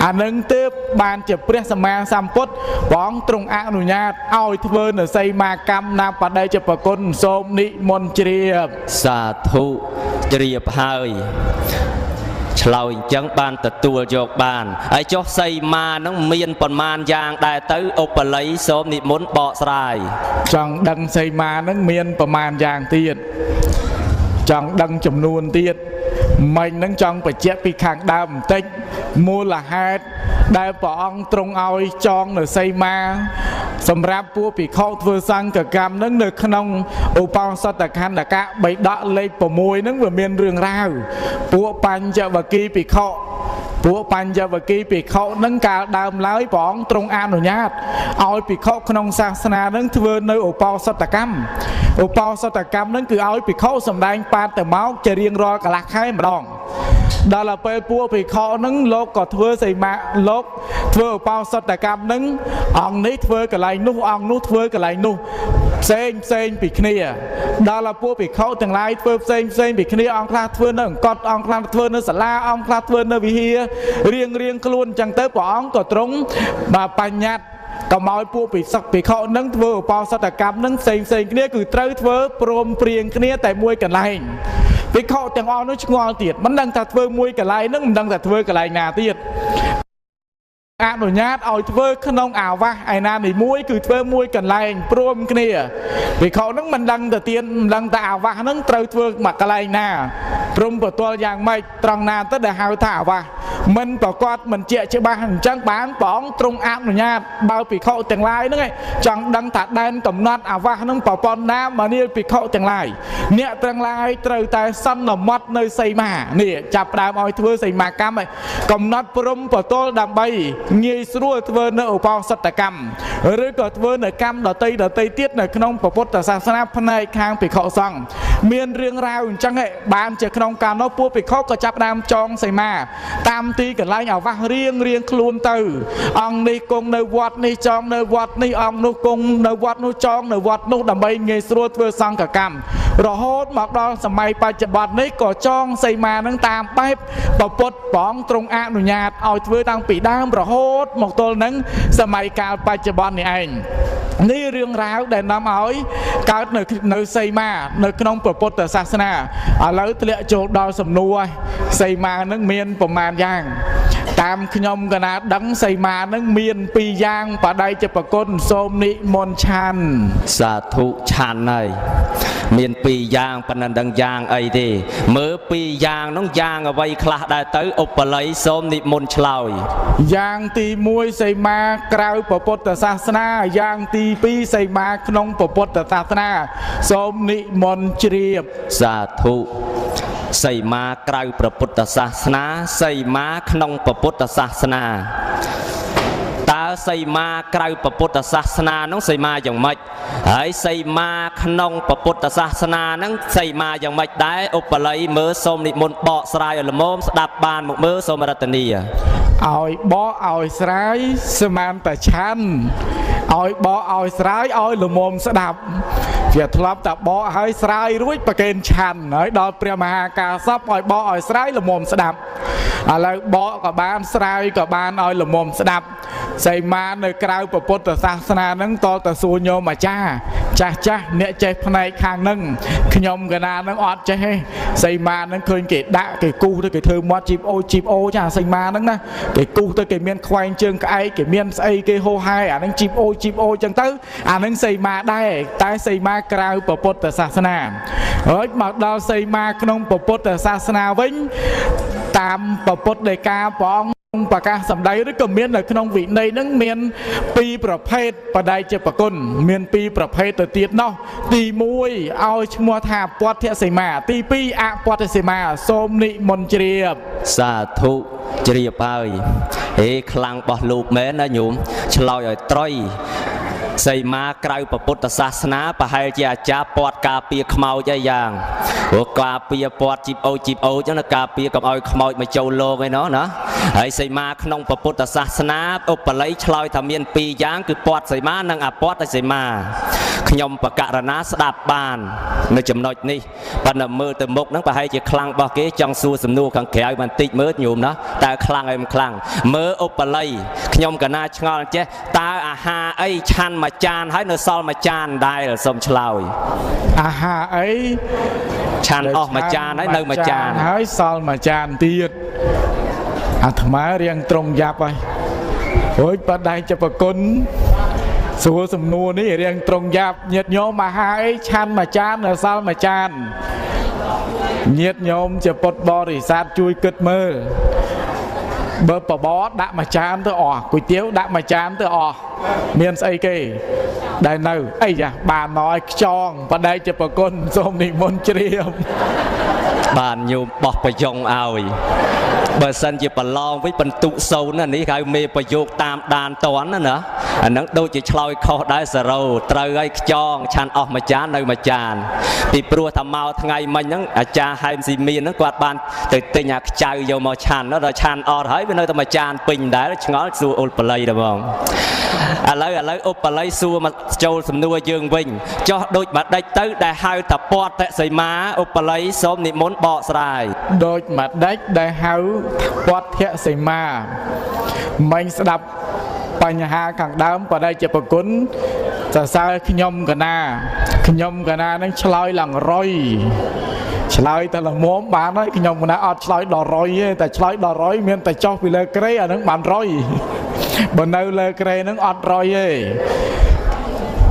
អានឹងទើបបានជាព្រះសម្មាសម្ពុទ្ធព្រះអង្គទ្រង់អនុញ្ញាតឲ្យធ្វើនៅសីមាកម្មណាបដិជាប្រគុណសូមនិមន្តជ្រាបសាធុជ្រាបហើយឆ្លើយអញ្ចឹងបានទទួលយកបានហើយចុះសីមានឹងមានប៉ុន្មានយ៉ាងដែរទៅឧបល័យសូមនិមន្តបកស្រាយចង់ដឹងសីមានឹងមានប៉ុន្មានយ៉ាងទៀតចង់ដឹងចំនួនទៀតមិញនឹងចង់បញ្ជាក់ពីខាងដើមបន្តិចមូលហេតុដែលព្រះអង្គទ្រង់ឲ្យចងនៅសីមាសម្រាប់ពួកភិក្ខុធ្វើសង្ឃកម្មនឹងនៅក្នុងឧបោសថខណ្ឌកៈបិដកលេខ6នឹងវាមានរឿងរ៉ាវពួកបញ្ចវគិភិក្ខុ ពួកបញ្ញវគិភិក្ខុនឹងកាលដើមឡើយព្រះអង្គទ្រង់អនុញ្ញាតឲ្យភិក្ខុក្នុងសាសនានឹងធ្វើនៅឧបោសថកម្មឧបោសថកម្មនឹងគឺឲ្យភិក្ខុសម្ដែងបាតទៅមកជារៀងរាល់កន្លះខែម្ដងដល់ពេលពួកភិក្ខុនឹងលោកក៏ធ្វើសីមាលោកធ្វើឧបោសថកម្មនឹងអង្គនេះធ្វើកន្លែងនោះអង្គនោះធ្វើកន្លែងនោះផ្សេងពីគ្នាដល់ពួកភិក្ខុទាំងឡាយធ្វើផ្សេងពីគ្នាអង្គខ្លះធ្វើនៅអង្គត់អង្គខ្លះធ្វើនៅសាលាអង្គខ្លះធ្វើនៅវិហាររៀងខ្លួនអញ្ចឹងទៅព្រះអង្គក៏ទ្រង់បញ្ញត្តិកុំឲ្យពួកភិក្ខុនឹងធ្វើឧបោសថកម្មនឹងផ្សេងគ្នាគឺត្រូវធ្វើព្រមព្រៀងគ្នាតែមួយកន្លែងភិក្ខុទាំងអស់នោះឆ្ងល់ទៀតមិនដឹងថាធ្វើមួយកន្លែងនឹងមិនដឹងថាធ្វើកន្លែងណាទៀតអនុញ្ញាតឲ្យធ្វើក្នុងអាវាសឯណានីមួយគឺធ្វើមួយកន្លែងព្រមគ្នាភិក្ខុនឹងមិនដឹងទៅទៀតមិនដឹងថាអាវាសនឹងត្រូវធ្វើមកកន្លែងណាព្រមបន្ទាល់យ៉ាងម៉េចត្រង់ណាទៅដែលហៅថាអាវាសមិនប្រកាសមិនជាក់ច្បាស់អញ្ចឹងបានព្រះអង្គទ្រង់អនុញ្ញាតបើភិក្ខុទាំងឡាយហ្នឹងចង់ដឹងថាដែនកំណត់អាវាសហ្នឹងប្រព័ន្ធណាមកនេះភិក្ខុទាំងឡាយអ្នកទាំងឡាយត្រូវតែសន្មត់នៅសីមានេះចាប់ផ្ដើមឲ្យធ្វើសីមាកម្មឲ្យកំណត់ព្រំប្រទល់ដើម្បីងាយស្រួលធ្វើនៅឧបោសថកម្មឬក៏ធ្វើនៅកម្មដតីទៀតនៅក្នុងពុទ្ធសាសនាផ្នែកខាងភិក្ខុសង្ឃមានរឿងរ៉ាវអញ្ចឹងបានជាក្នុងកាលនោះពួកភិក្ខុក៏ចាប់ផ្ដើមចងសីមាតាមទីកន្លែងអាវាសរៀងខ្លួនទៅអង្គនេះគង់នៅវត្តនេះចងនៅវត្តនេះអង្គនោះគង់នៅវត្តនោះចងនៅវត្តនោះដើម្បីងាយស្រួលធ្វើសង្ឃកម្មរហូតមកដល់សម័យបច្ចុប្បន្ននេះក៏ចងសីមានឹងតាមបែបពុទ្ធព្រះអង្គទ្រង់អនុញ្ញាតឲ្យធ្វើតាំងពីដើមរហូតមកទល់នឹងសម័យកាលបច្ចុប្បន្ននេះឯងនេះរឿងរ៉ាវដែលនាំឲ្យកើតនៅសីមានៅក្នុងពុទ្ធសាសនាឥឡូវធ្លាក់ចូលដល់សំណួរសីមានឹងមានប្រមាណយ៉ាងតាមខ្ញុំកណាដឹងសីមានឹងមាន2យ៉ាងបដិជ្ជប្រគុណសូមនិមន្តឆាន់សាធុឆាន់ហើយមាន2យ៉ាងប៉ុណ្ណឹងដឹងយ៉ាងអីទេមើល2យ៉ាងនោះយ៉ាងអ្វីខ្លះដែរទៅឧបល័យសូមនិមន្តឆ្លើយយ៉ាងទី1សីមាក្រៅពុទ្ធសាសនាយ៉ាងទី2សីមាក្នុងពុទ្ធសាសនាសូមនិមន្តជ្រាបសាធុសីមាក្រៅព្រះពុទ្ធសាសនាសីមាក្នុងព្រះពុទ្ធសាសនាតើសីមាក្រៅព្រះពុទ្ធសាសនានោះសីមាយ៉ាងម៉េចហើយសីមាក្នុងព្រះពុទ្ធសាសនាហ្នឹងសីមាយ៉ាងម៉េចដែរឧបល័យមើលសូមនិមន្តបកស្រាយឲ្យល្មមស្ដាប់បានមកមើលសូមរតនីឲ្យបកឲ្យស្រាយស្មានតែឆាន់ឲ្យបកឲ្យស្រាយឲ្យល្មមស្ដាប់ជាធ្លាប់តែបកឲ្យស្រាយរួចប្រកេនឆាន់ហើយដល់ព្រះមហាកាសពឲ្យបកឲ្យស្រាយល្មមស្ដាប់ឥឡូវបកក៏បានស្រាយក៏បានឲ្យល្មមស្ដាប់សីមានៅក្រៅពុទ្ធសាសនានឹងតតសួរញោមអាចារ្យចាស់អ្នកចេះផ្នែកខាងនឹងខ្ញុំកណានឹងអត់ចេះទេសីមានឹងឃើញគេដាក់គេគូសទៅគេធ្វើមាត់ជីបអូចាសីមានឹងណាគេគូសទៅគេមានខ្វែងជើងក្អែកគេមានស្អីគេហូហែអានឹងជីបអូចឹងទៅអានឹងសីមាដែរតែសីមាក្រៅពុទ្ធសាសនាហើយមកដល់សីមាក្នុងពុទ្ធសាសនាវិញតាមពុទ្ធដីកាព្រះអង្គប្រកាសសម្ដីឬក៏មាននៅក្នុងវិន័យនឹងមាន2ប្រភេទបដិជ្ជប្រគុណមាន2ប្រភេទទៅទៀតនោះទី1ឲ្យឈ្មោះថាពទ្ធសីមាទី2អពទ្ធសីមាសូមនិមន្តជ្រាបសាធុជ្រាបហើយហេខ្លាំងរបស់លោកមែនណាញោមឆ្លើយឲ្យត្រីសីមាក្រៅពុទ្ធសាសនាប្រហែលជាអាចារ្យពាត់ការពារខ្មោចអីយ៉ាងព្រោះការពារពាត់ជីបអូចឹងណាការពារកុំឲ្យខ្មោចមកចូលលោកឯណោះណាហើយសីមាក្នុងពុទ្ធសាសនាឧបល័យឆ្លើយថាមាន2យ៉ាងគឺពាត់សីមានិងអពាត់សីមាខ្ញុំបកករណាស្ដាប់បាននៅចំណុចនេះប៉ុន្តែមើលទៅមុខហ្នឹងប្រហែលជាខ្លាំងរបស់គេចង់សួរសំណួរខាងក្រៅបន្តិចមើលញោមណាតើខ្លាំងហើយមិនខ្លាំងមើលឧបល័យខ្ញុំកណាឆ្ងល់ចេះតើអាហារអីឆាន់មួយចានហើយនៅសល់មួយចានដែរសូមឆ្លើយអាហារអីឆាន់អស់មួយចានហើយនៅមួយចានហើយសល់មួយចានទៀតអាត្មារៀងត្រង់យ៉ាប់ហើយអូយបដិជ្ជប្រគុណសួរសំណួរនេះរៀងត្រង់យ៉ាប់ញាតិញោមអាហារអីឆាន់មួយចាននៅសល់មួយចានញាតិញោមជាពុទ្ធបរិស័ទជួយគិតមើលបើបបរដាក់មួយចានទៅអស់គុយទាវដាក់មួយចានទៅអស់មានស្អីគេដែលនៅអីចាបានមកឲ្យខ្យងបដិជ្ជប្រគុណសូមនិមន្តជ្រាបបានញោមបោះប្រយ៉ងឲ្យ បើសិនជាប្រឡងវិញបន្ទុសូននេះគេហៅមេប្រយោគតាមដានតន់ណាអាហ្នឹងដូចជាឆ្លើយខុសដែរសរោត្រូវឲ្យខ្យងឆាន់អស់មួយចាននៅមួយចានពីព្រោះថាមកថ្ងៃមិញហ្នឹងអាចារ្យហែមស៊ីមានហ្នឹងគាត់បានទៅទិញអាខ្ចៅយកមកឆាន់ដល់ឆាន់អត់ហើយវានៅតែមួយចានពេញដែរឆ្ងល់សួរអ៊ុលបល័យដែរបងឥឡូវអ៊ុលបល័យសួរមកចូលសំណួរយើងវិញចោះដូចបាដិចទៅដែលហៅថាពតតិសីមាអ៊ុបល័យសូមនិមន្តបកស្រាយដូចបាដិចដែលហៅពតតិសីមាមិញស្ដាប់បញ្ហាខាងដើមបដិជ្ជប្រគុណសរសើរខ្ញុំកណានឹងឆ្លើយឡើងរុយឆ្លើយតែល្មមបានហើយខ្ញុំកណាអត់ឆ្លើយដល់រុយទេតែឆ្លើយដល់រុយមានតែចុះពីលើក្រេអានឹងបានរុយបើនៅលើក្រេនឹងអត់រុយទេ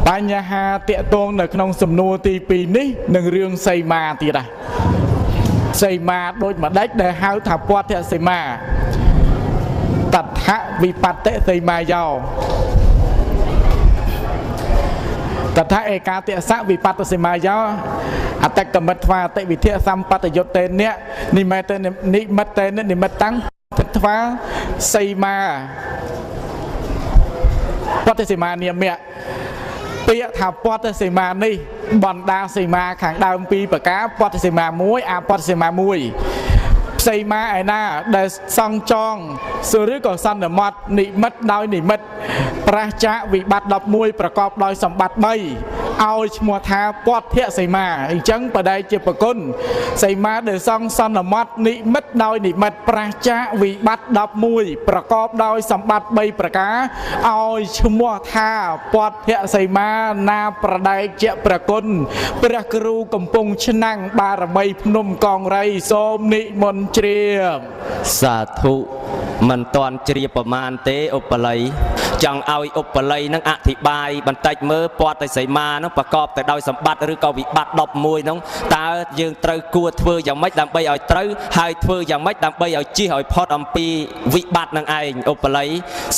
បញ្ហាតាក់ទងនៅក្នុងសំណួរទី2នេះនឹងរឿងសីមាទៀតដែរសីមាដូចម្ដេចដែលហៅថាពតតិសីមាតថវិបត្តិសីមាយោតថឯកាទសៈវិបត្តិសីមាយោអតកមិតថ្វាអតិវិធិសម្បត្តិយុត្តេនៈនិមិត្តេននិមិត្តតាំងថ្វាសីមាពតសីមានាមៈពាក្យថាពតសីមានេះបណ្ដាសីមាខាងដើម2ប្រការពតសីមា1អពតសីមា1សីមាឯណាដែលសង់ចងឬក៏សន្មតនិមិត្តដោយនិមិត្តប្រះចាកវិបត្តិ11ប្រកបដោយសម្បត្តិ3ឲ្យឈ្មោះថាពតតិសីមាអញ្ចឹងបដិជាប្រគុណសីមាដែលសង់សន្មតនិមិត្តដោយនិមិត្តប្រះចាកវិបត្តិ11ប្រកបដោយសម្បត្តិ3ប្រការឲ្យឈ្មោះថាពតតិសីមាណាប្រដែកជាប្រគុណព្រះគ្រូកំពុងឆ្នាំងបារមីភ្នំកងរៃសូមនិមន្តជ្រាបសាធុមិនតាន់ជ្រាបប្រមាណទេឧបល័យចង់ឲ្យឧបល័យនឹងអធិប្បាយបន្តិចមើលពតតិសីមានឹងប្រកបទៅដោយសម្បត្តិឬក៏វិបត្តិ11នោះតើយើងត្រូវគួរធ្វើយ៉ាងម៉េចដើម្បីឲ្យត្រូវហើយធ្វើយ៉ាងម៉េចដើម្បីឲ្យជៀសឲ្យផុតអំពីវិបត្តិនឹងឯងឧបល័យ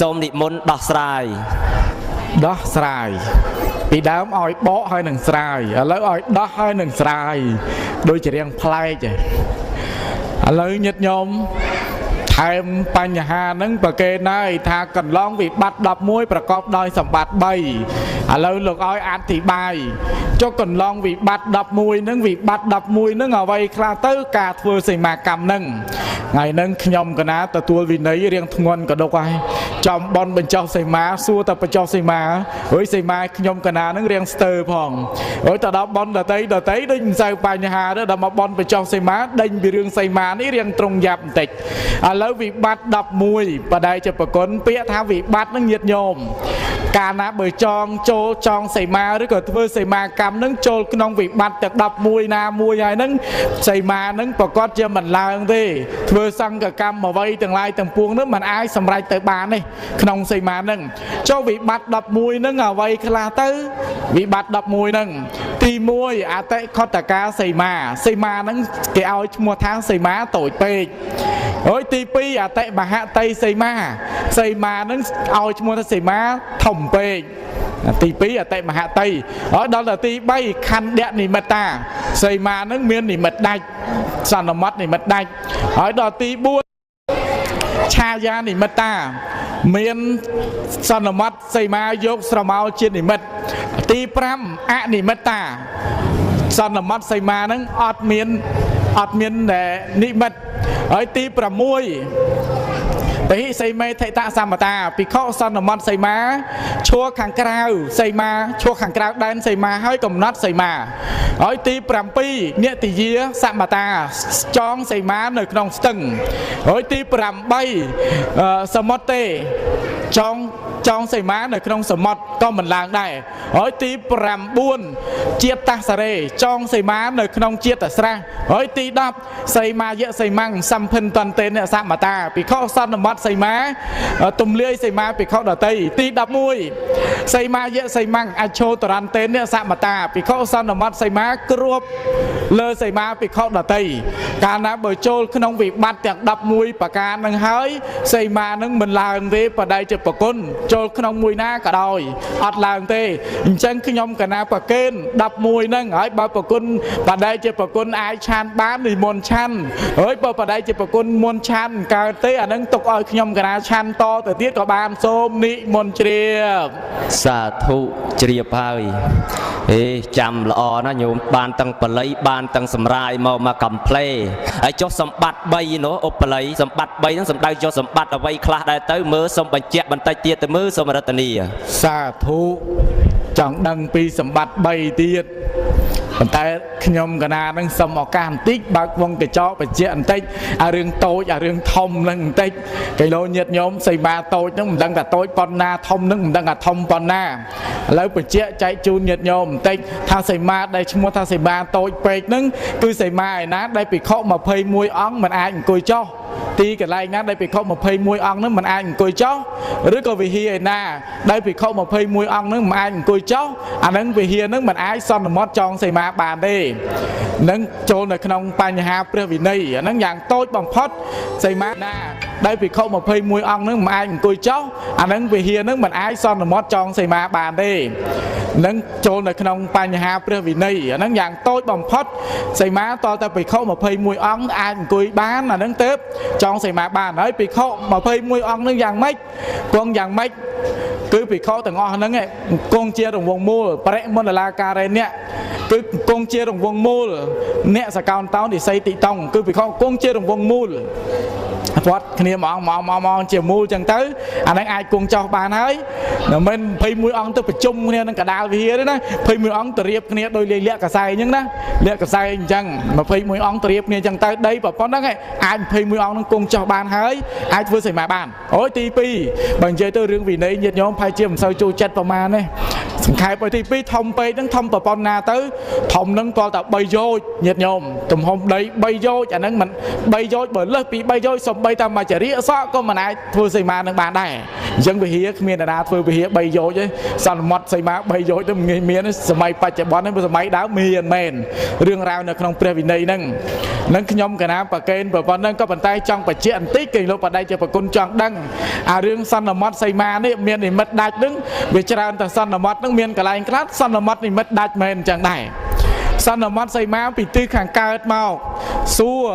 សូមនិមន្តដោះស្រាយពីដើមឲ្យបកហើយនឹងស្រាយឥឡូវឲ្យដោះហើយនឹងស្រាយដូចជារៀងប្លែកឥឡូវញាតិញោមថែមបញ្ហាហ្នឹងប្រកេណហើយថាកន្លងវិបត្តិ11ប្រកបដោយសម្បត្តិ3ឥឡូវលោកឲ្យអធិប្បាយចុះកន្លងវិបត្តិ11ហ្នឹងវិបត្តិ11ហ្នឹងអ្វីខ្លះទៅការធ្វើសីមាកម្មហ្នឹងថ្ងៃហ្នឹងខ្ញុំកណាទទួលវិន័យរៀងធ្ងន់កដុកហើយចំបនបញ្ចុះសីមាសួរតែបញ្ចុះសីមាហើយសីមាខ្ញុំកណាហ្នឹងរៀងស្ទើផងហើយទៅដល់បនដតីដូចមិនសូវបញ្ហាទេដល់មកបនបញ្ចុះសីមាដេញពីរឿងសីមានេះរៀងត្រង់យ៉ាប់បន្តិចឥឡូវវិបត្តិ11បដិជាប្រគុណពាក្យថាវិបត្តិនឹងញាតញោមកាលណាបើចងចូលចងសីមាឬក៏ធ្វើសីមាកម្មនឹងចូលក្នុងវិបត្តិទាំង11ណាមួយហើយនឹងសីមានឹងប្រកាសជាមិនឡើងទេធ្វើសង្កកម្មអ្វីទាំងឡាយទាំងពួងនឹងមិនអាចសម្រេចទៅបានទេក្នុងសីមានឹងចូលវិបត្តិ11នឹងអ្វីខ្លះទៅវិបត្តិ11នឹងទី1អតិខុទ្ទកាសីមានឹងគេឲ្យឈ្មោះថាសីមាតូចពេកហើយទី2អតិមហតីសីមានឹងឲ្យឈ្មោះថាសីមាធំពេកទី2អតិមហតីហើយដល់ទៅទី3ខណ្ឌនិមិត្តាសីមានឹងមាននិមិត្តដាច់សន្មតនិមិត្តដាច់ហើយដល់ទី4ឆាយានិមិត្តាមានសន្មតសីមាយកស្រមោលជានិមិត្តទី5អនិមិត្តាសន្មតសីមានឹងអត់មាននិមិត្តហើយទី6បិសីមេថេតសមតាភិក្ខុសន្មតសីមាឈួរខាងក្រៅសីមាឈួរខាងក្រៅដែនសីមាហើយកំណត់សីមាហើយទី7និតិយាសមតាចងសីមានៅក្នុងស្ទឹងហើយទី8សមុទ្ទេចងសីមានៅក្នុងសមុទ្រក៏មិនឡើងដែរហើយទី9ជាតិតាសារេចងសីមានៅក្នុងជាតិស្រះហើយទី10សីមាយៈសីមាំងសម្ភិនតន្តេនសមតាភិក្ខុសន្មតសីមាទំលាយសីមាភិក្ខុដតីទី11សីមាយៈសីមាំងអច្ឆោតរន្តេនសមតាភិក្ខុសន្មតសីមាគ្របលើសីមាភិក្ខុដតីកាលណាបើចូលក្នុងវិបត្តិទាំង11ប្រការនឹងហើយសីមានឹងមិនឡើងទេបដិជាប្រគុណ ចូលក្នុងមួយណាក៏ដោយអត់ឡើងទេអញ្ចឹងខ្ញុំកណាប្រកេន11ហ្នឹងហើយបើប្រគុណបដិជាប្រគុណអាចឆានបាននិមន្តឆាន់ហើយបើបដិជាប្រគុណមុនឆាន់កើតទេអាហ្នឹងទុកឲ្យខ្ញុំកណាឆាន់តទៅទៀតក៏បានសូមនិមន្តជ្រាបសាធុជ្រាបហើយចាំល្អណាញោមបានទាំងបល័យបានទាំងសម្រាយមកកំ ផ្លេហើយចុះសម្បត្តិ3នោះឧបល័យសម្បត្តិ3ហ្នឹងសំដៅចុះសម្បត្តិអ្វីខ្លះដែរទៅមើលសូមបញ្ជាក់បន្តិចទៀតទៅមើលសូមរតនីសាធុចង់ដឹងពីសម្បត្តិ3ទៀតប៉ុន្តែខ្ញុំកណានឹងសុំឱកាសបន្តិចបើកវងកញ្ចក់បញ្ជាក់បន្តិចអារឿងតូចអារឿងធំហ្នឹងបន្តិចកីឡូញាតញោមសីមាតូចហ្នឹងមិនដឹងថាតូចប៉ុណ្ណាធំហ្នឹងមិនដឹងថាធំប៉ុណ្ណាឥឡូវបញ្ជាក់ចែកជូនញាតញោមបន្តិចថាសីមាដែលឈ្មោះថាសីមាតូចពេកហ្នឹងគឺសីមាឯណាដែលភិក្ខុ21អង្គមិនអាចអង្គុយចុះទីកន្លែងណាដែលភិក្ខុ21អង្គហ្នឹងមិនអាចអង្គុយចុះឬក៏វិហារឯណាដែលភិក្ខុ21អង្គហ្នឹងមិនអាចអង្គុយចុះអាហ្នឹងវិហារហ្នឹងមិនអាចសន្មតចងសីមាបានទេនឹងចូលនៅក្នុងបញ្ហាព្រះវិន័យអាហ្នឹងយ៉ាងតូចបំផុតសីមាណាដែលភិក្ខុ21អង្គហ្នឹងមិនអាចអង្គុយចុះអាហ្នឹងវិហារហ្នឹងមិនអាចសន្មតចងសីមាបានទេនឹងចូលនៅក្នុងបញ្ហាព្រះវិន័យអាហ្នឹងយ៉ាងតូចបំផុតសីមាតតែភិក្ខុ21អង្គអាចអង្គុយបានអាហ្នឹងទៅចងសីមាបានហើយភិក្ខុ21អង្គហ្នឹងយ៉ាងម៉េចគង់យ៉ាងម៉េចគឺភិក្ខុទាំងអស់ហ្នឹងគង់ជារង្វង់មូលបរិមណ្ឌលាការេអ្នកគឺគង់ជារង្វង់មូលអ្នកសកោនតោនិស័យតិតងគឺភិក្ខុគង់ជារង្វង់មូលគាត់គ្នាមកជាមូលចឹងទៅអាហ្នឹងអាចគង់ចោះបានហើយមិន21អង្គទៅប្រជុំគ្នានឹងកដាលវិហារទេណា21អង្គទៅរៀបគ្នាដោយលាក់កសែអញ្ចឹងណាលាក់កសែអញ្ចឹង21អង្គទៅរៀបគ្នាអញ្ចឹងទៅដីប្រព័ន្ធហ្នឹងអាច21អង្គនឹងគង់ចោះបានហើយអាចធ្វើសីមាបានអូយទី2បើនិយាយទៅរឿងវិន័យញាតិញោមផាយជាមិនសូវចូលចិត្តប្រមាណទេសង្ខេបឲ្យទី2ធំពេកហ្នឹងធំប្រព័ន្ធណាទៅធំហ្នឹងតតែ3យោជញាតិញោមទំហំដី3យោជអាហ្នឹងមិន3យោជបើលើសពី3យោជសំបីតាមមួយចរិយាសក់ក៏មិនអាចធ្វើសីមានឹងបានដែរអញ្ចឹងវិហារគ្មានតារាធ្វើវិហារ3យោជទេសន្មតសីមា3យោជទៅងាយមានសម័យបច្ចុប្បន្នហ្នឹងសម័យដើមមានមែនរឿងរ៉ាវនៅក្នុងព្រះវិន័យហ្នឹងខ្ញុំកណាប្រកេនប្រព័ន្ធហ្នឹងក៏ប៉ុន្តែចង់បញ្ជាក់បន្តិចគេលោកបដិជាប្រគុណចង់ដឹងអារឿងសន្មតសីមានេះមាននិមិត្តដាច់ហ្នឹងវាច្រើនតែសន្មតហ្នឹងមានកន្លែងខ្លះសន្មតនិមិត្តដាច់មែនអញ្ចឹងដែរសន្មតសីមាពីទិសខាងកើតមកសួរ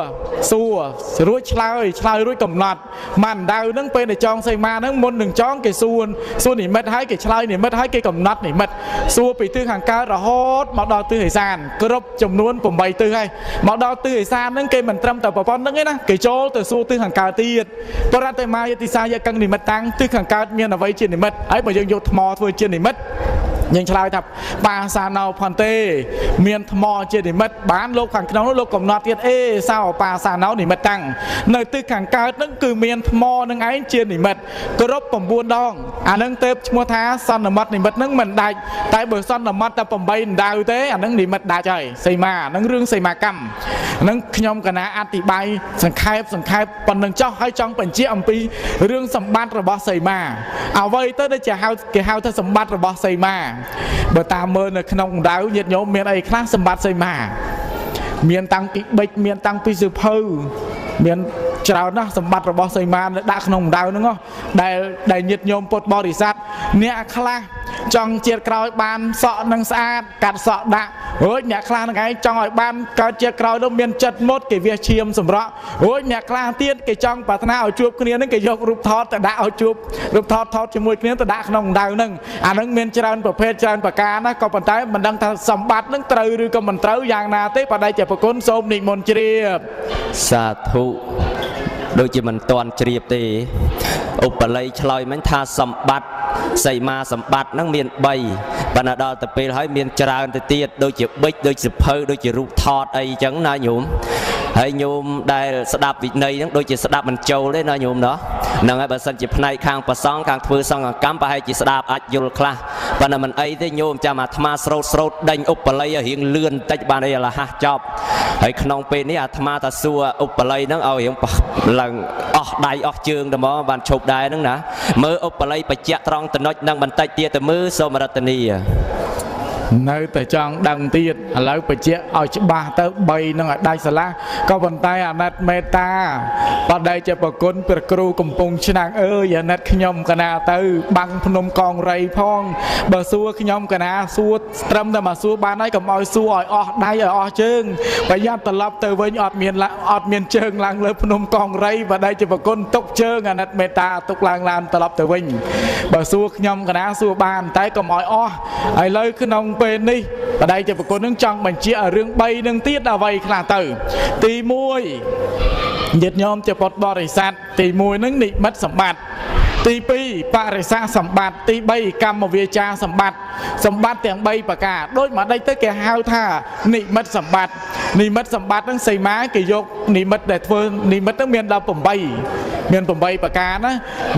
រួចឆ្លើយរួចកំណត់ម៉ាន់ដៅហ្នឹងពេលដែលចងសីមាហ្នឹងមុននឹងចងគេសួរនិមិត្តហើយគេឆ្លើយនិមិត្តហើយគេកំណត់និមិត្តសួរពីទិសខាងកើតរហូតមកដល់ទិសឦសានគ្រប់ចំនួន8ទិសហើយមកដល់ទិសឦសានហ្នឹងគេមិនត្រឹមតែប្រព័ន្ធហ្នឹងទេណាគេចូលទៅសួរទិសខាងកើតទៀតបរតេមាយតិសាយកនិមិត្តតាំងទិសខាងកើតមានអ្វីជានិមិត្តហើយបើយើងយកថ្មធ្វើជានិមិត្តយើងឆ្លើយថាបាសាណោផនទេមានថ្មជានិមិត្តបានលោកខាងក្នុងនោះលោកកំណត់ទៀតសោបាសាណោនិមិត្តតាំងនៅទិសខាងកើតហ្នឹងគឺមានថ្មនឹងឯងជានិមិត្តគ្រប់9ដងអាហ្នឹងទៅឈ្មោះថាសន្មតនិមិត្តហ្នឹងមិនដាច់តែបើសន្មតតែ8ដៅទេអាហ្នឹងនិមិត្តដាច់ហើយសីមាហ្នឹងរឿងសីមាកម្មហ្នឹងខ្ញុំកណាអធិប្បាយសង្ខេបប៉ុណ្្នឹងចោះហើយចង់បញ្ជាក់អំពីរឿងសម្បត្តិរបស់សីមាអ្វីទៅដែលគេហៅថាសម្បត្តិរបស់សីមាបើតាមមើលនៅក្នុងដៅញាតិញោមមានអីខ្លះសម្បត្តិសីមាមានតាំងពីបិចមានតាំងពីសិភៅមានច្រើនណាស់សម្បត្តិរបស់សីមាដាក់ក្នុងដៅហ្នឹងដែលញាតិញោមពុទ្ធបរិស័ទអ្នកខ្លះចង់ជាតិក្រោយបានសក់នឹងស្អាតកាត់សក់ដាក់រួចអ្នកខ្លះហ្នឹងឯងចង់ឲ្យបានកើតជាតិក្រោយនោះមានចិត្តមុតគេវាឈាមសម្រក់រួចអ្នកខ្លះទៀតគេចង់ប្រាថ្នាឲ្យជួបគ្នាហ្នឹងគេយករូបថតទៅដាក់ឲ្យជួបរូបថតជាមួយគ្នាទៅដាក់ក្នុងដៅហ្នឹងអាហ្នឹងមានច្រើនប្រភេទច្រើនប្រការណាក៏ប៉ុន្តែមិនដឹងថាសម្បត្តិហ្នឹងត្រូវឬក៏មិនត្រូវយ៉ាងណាទេបដិជាប្រគុណសូមនិមន្តជ្រាបសាធុដូចជាមិនតាន់ជ្រាបទេឧបល័យឆ្លើយមិញថាសម្បត្តិសីមាសម្បត្តិហ្នឹងមាន3ប៉ុន្តែដល់ទៅពេលហើយមានច្រើនទៅទៀតដូចជាបិចដូចសិភៅដូចជារូបថតអីចឹងណាញោមហើយញោមដែលស្ដាប់វិន័យហ្នឹងដូចជាស្ដាប់មិនចូលទេណាញោមណោះហ្នឹងហើយបើសិនជាផ្នែកខាងប្រសងខាងធ្វើសង្ឃកម្មប្រហែលជាស្ដាប់អាចយល់ខ្លះប៉ុន្តែមិនអីទេញោមចាំអាត្មាស្រោតដេញឧបល័យរៀងលឿនតិចបានអីលះចប់ហើយក្នុងពេលនេះអាត្មាថាសួរឧបល័យហ្នឹងឲ្យរៀងឡើងអស់ដៃអស់ជើងតែមកបានឈប់ដែរហ្នឹងណាមើលឧបល័យបច្ចៈត្រង់តំណុចនឹងបន្តិចទៀតទៅមើលសូមរតនី នៅតែចង់ដឹងទៀតឥឡូវបញ្ជាក់ឲ្យច្បាស់ទៅ3នឹងឲ្យដាច់ស្រឡះក៏ប៉ុន្តែអាណិតមេត្តាបដិជាប្រគុណព្រះគ្រូកំពុងឆ្នាំងអើយអាណិតខ្ញុំកណាទៅបាំងភ្នំកងរៃផងបើសួរខ្ញុំកណាសួរត្រឹមតែមកសួរបានហើយកុំឲ្យសួរឲ្យអស់ដៃឲ្យអស់ជើងប្រយ័ត្នត្រឡប់ទៅវិញអត់មានជើងឡើងលើភ្នំកងរៃបដិជាប្រគុណទុកជើងអាណិតមេត្តាទុកឡើងឡានត្រឡប់ទៅវិញបើសួរខ្ញុំកណាសួរបានតែកុំឲ្យអស់ឥឡូវក្នុងពេលនេះបដិជាប្រគុណនឹងចង់បញ្ជាក់រឿង3នឹងទៀតអ្វីខ្លះទៅទី1ញាតិញោមជាពុទ្ធបរិស័ទទី1នឹងនិមិត្តសម្បត្តិទី2បរិស័ទសម្បត្តិទី3កម្មវាចាសម្បត្តិទាំង3ប្រការដូចមកដេចទៅគេហៅថានិមិត្តសម្បត្តិនឹងសីមាគេយកនិមិត្តដែលធ្វើនិមិត្តនឹងមាន18មាន8ប្រការណា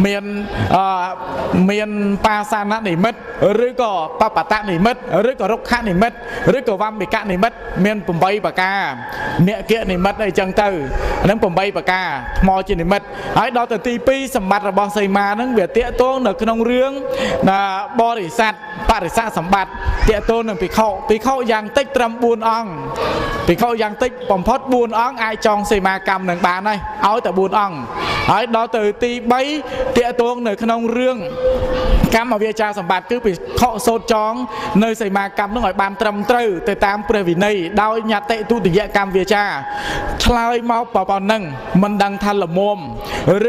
មានបាសាននិមិត្តឬក៏បបតនិមិត្តឬក៏រុក្ខនិមិត្តឬក៏វម្មិកនិមិត្តមាន8ប្រការអ្នកគនិមិត្តអីចឹងទៅហ្នឹង8ប្រការថ្មជានិមិត្តហើយដល់ទៅទី2សម្បត្តិរបស់សីមាហ្នឹងវាតាកតងនៅក្នុងរឿងបរិស័ទបរិស័ទសម្បត្តិតាកតងនឹងភិក្ខុយ៉ាងតិចត្រឹម4អង្គភិក្ខុយ៉ាងតិចបំផុត4អង្គអាចចងសីមាកម្មនឹងបានហើយឲ្យតែ4អង្គហើយដល់ទៅទី3តាកតងនៅក្នុងរឿងកម្មវាចាសម្បត្តិគឺភិក្ខុសូត្រចងនៅសីមាកម្មនឹងឲ្យបានត្រឹមត្រូវទៅតាមព្រះវិន័យដោយញត្តិទុតិយកម្មវាចាឆ្លើយមកប៉ុណ្ណឹងមិនដឹងថាល្មម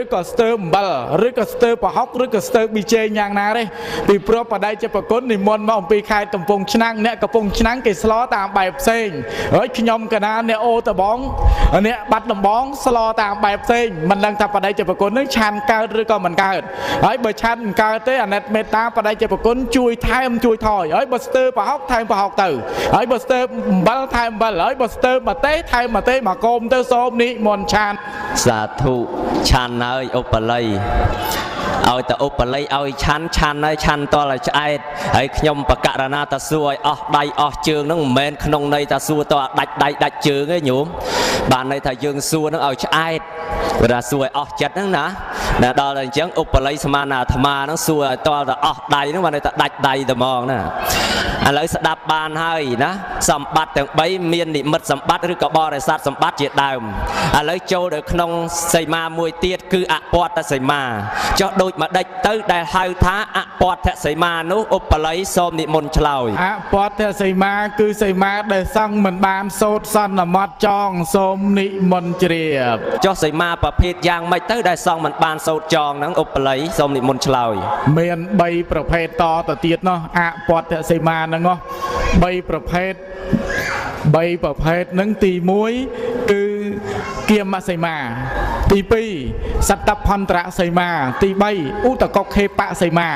ឬក៏ស្ទើរអំបិលឬក៏ស្ទើរប្រហុកឬក៏ស្ទើរប៊ីចេងយ៉ាងណាទេពីព្រោះបដិជាប្រគុណនិមន្តមកអំពីខេត្តកំពង់ឆ្នាំងអ្នកកំពង់ឆ្នាំងគេស្លតាមបែបផ្សេងហើយខ្ញុំកណាអ្នកអូតបងអ្នកបាត់ដំបងស្លតាមបែបផ្សេងមិនដឹងថាបដិជាប្រគុណនឹងឆានកើតឬក៏មិនកើតហើយបើឆានមិនកើតទេអាណិតមេត្តាបដិជាប្រគុណជួយថែមជួយថយហើយបើស្ទើរប្រហុកថែមប្រហុកទៅហើយបើស្ទើរអំបិលថែមអំបិលហើយបើស្ទើរម្ទេសថែមម្ទេសមកកូមទៅសូមនេះមន្តឆានសាធុឆានហើយឧបល័យឲ្យតែឧបល័យឲ្យឆានហើយឆានតលឲ្យឆ្អែតហើយខ្ញុំបកករណាតាសួរឲ្យអស់ដៃអស់ជើងហ្នឹងមិនមែនក្នុងន័យតាសួរតដាច់ដៃដាច់ជើងទេញោមបានន័យថាយើងសួរហ្នឹងឲ្យឆ្អែតបើថាសួរឲ្យអស់ចិត្តហ្នឹងណាដល់តែអញ្ចឹងឧបល័យស្មានអាត្មាហ្នឹងសួរឲ្យតលតែអស់ដៃហ្នឹងបានន័យថាដាច់ដៃតែហ្មងណាឥឡូវស្ដាប់បានហើយណាសម្បត្តិទាំង3មាននិមិត្តសម្បត្តិឬក៏បរិស័ទសម្បត្តិជាដើមឥឡូវចូលទៅក្នុងសីមាមួយទៀតគឺអពតសីមាចុះដូចមកដេចទៅដែលហៅថាអពតសីមានោះឧបល័យសូមនិមន្តឆ្លើយអពតសីមាគឺសីមាដែលសង្ឃមិនបានសូត្រសន្មតចងសូមនិមន្តជ្រាបចុះសីមាប្រភេទយ៉ាងម៉េចទៅដែលសង្ឃមិនបានសូត្រចងហ្នឹងឧបល័យសូមនិមន្តឆ្លើយមាន3ប្រភេទតទៅទៀតនោះអពតសីមាហ្នឹង3ប្រភេទហ្នឹងទី1គឺគៀមសីមាទី2សត្តផន្តរសីមាទី3ឧតកុខេបសីមា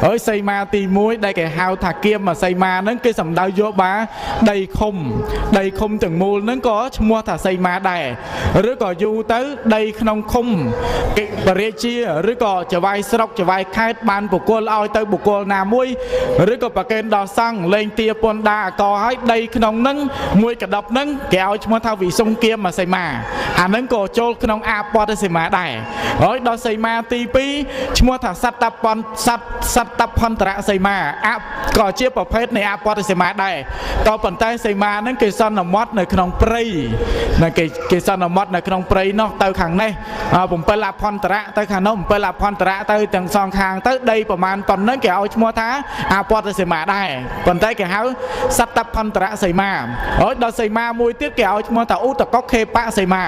ហើយសីមាទី1ដែលគេហៅថាគៀមសីមាហ្នឹងគេសំដៅយកបាដីឃុំទាំងមូលហ្នឹងក៏ឈ្មោះថាសីមាដែរឬក៏យូរទៅដីក្នុងឃុំគេបរិជាឬក៏ចវាយស្រុកចវាយខេត្តបានបុគ្គលឲ្យទៅបុគ្គលណាមួយឬក៏ប្រកេនដល់សង្ឃលេងទាពន្ធដាអកឲ្យដីក្នុងហ្នឹងមួយកដប់ហ្នឹងគេឲ្យឈ្មោះថាវិសុងគៀមសីមាអាហ្នឹងក៏ចូលក្នុងអពតសីមាដែរហើយដល់សីមាទី2ឈ្មោះថាសត្តផន្តរសីមាក៏ជាប្រភេទនៃអពតសីមាដែរក៏ប៉ុន្តែសីមាហ្នឹងគេសន្មតនៅក្នុងព្រៃណាគេសន្មតនៅក្នុងព្រៃនោះទៅខាងនេះ7អផន្តរៈទៅខាងនោះ7អផន្តរៈទៅទាំងសងខាងទៅដីប្រមាណប៉ុណ្ណឹងគេឲ្យឈ្មោះថាអពតសីមាដែរប៉ុន្តែគេហៅសត្តផន្តរសីមាហើយដល់សីមាមួយទៀតគេឲ្យឈ្មោះថាឧតកុខេបសីមា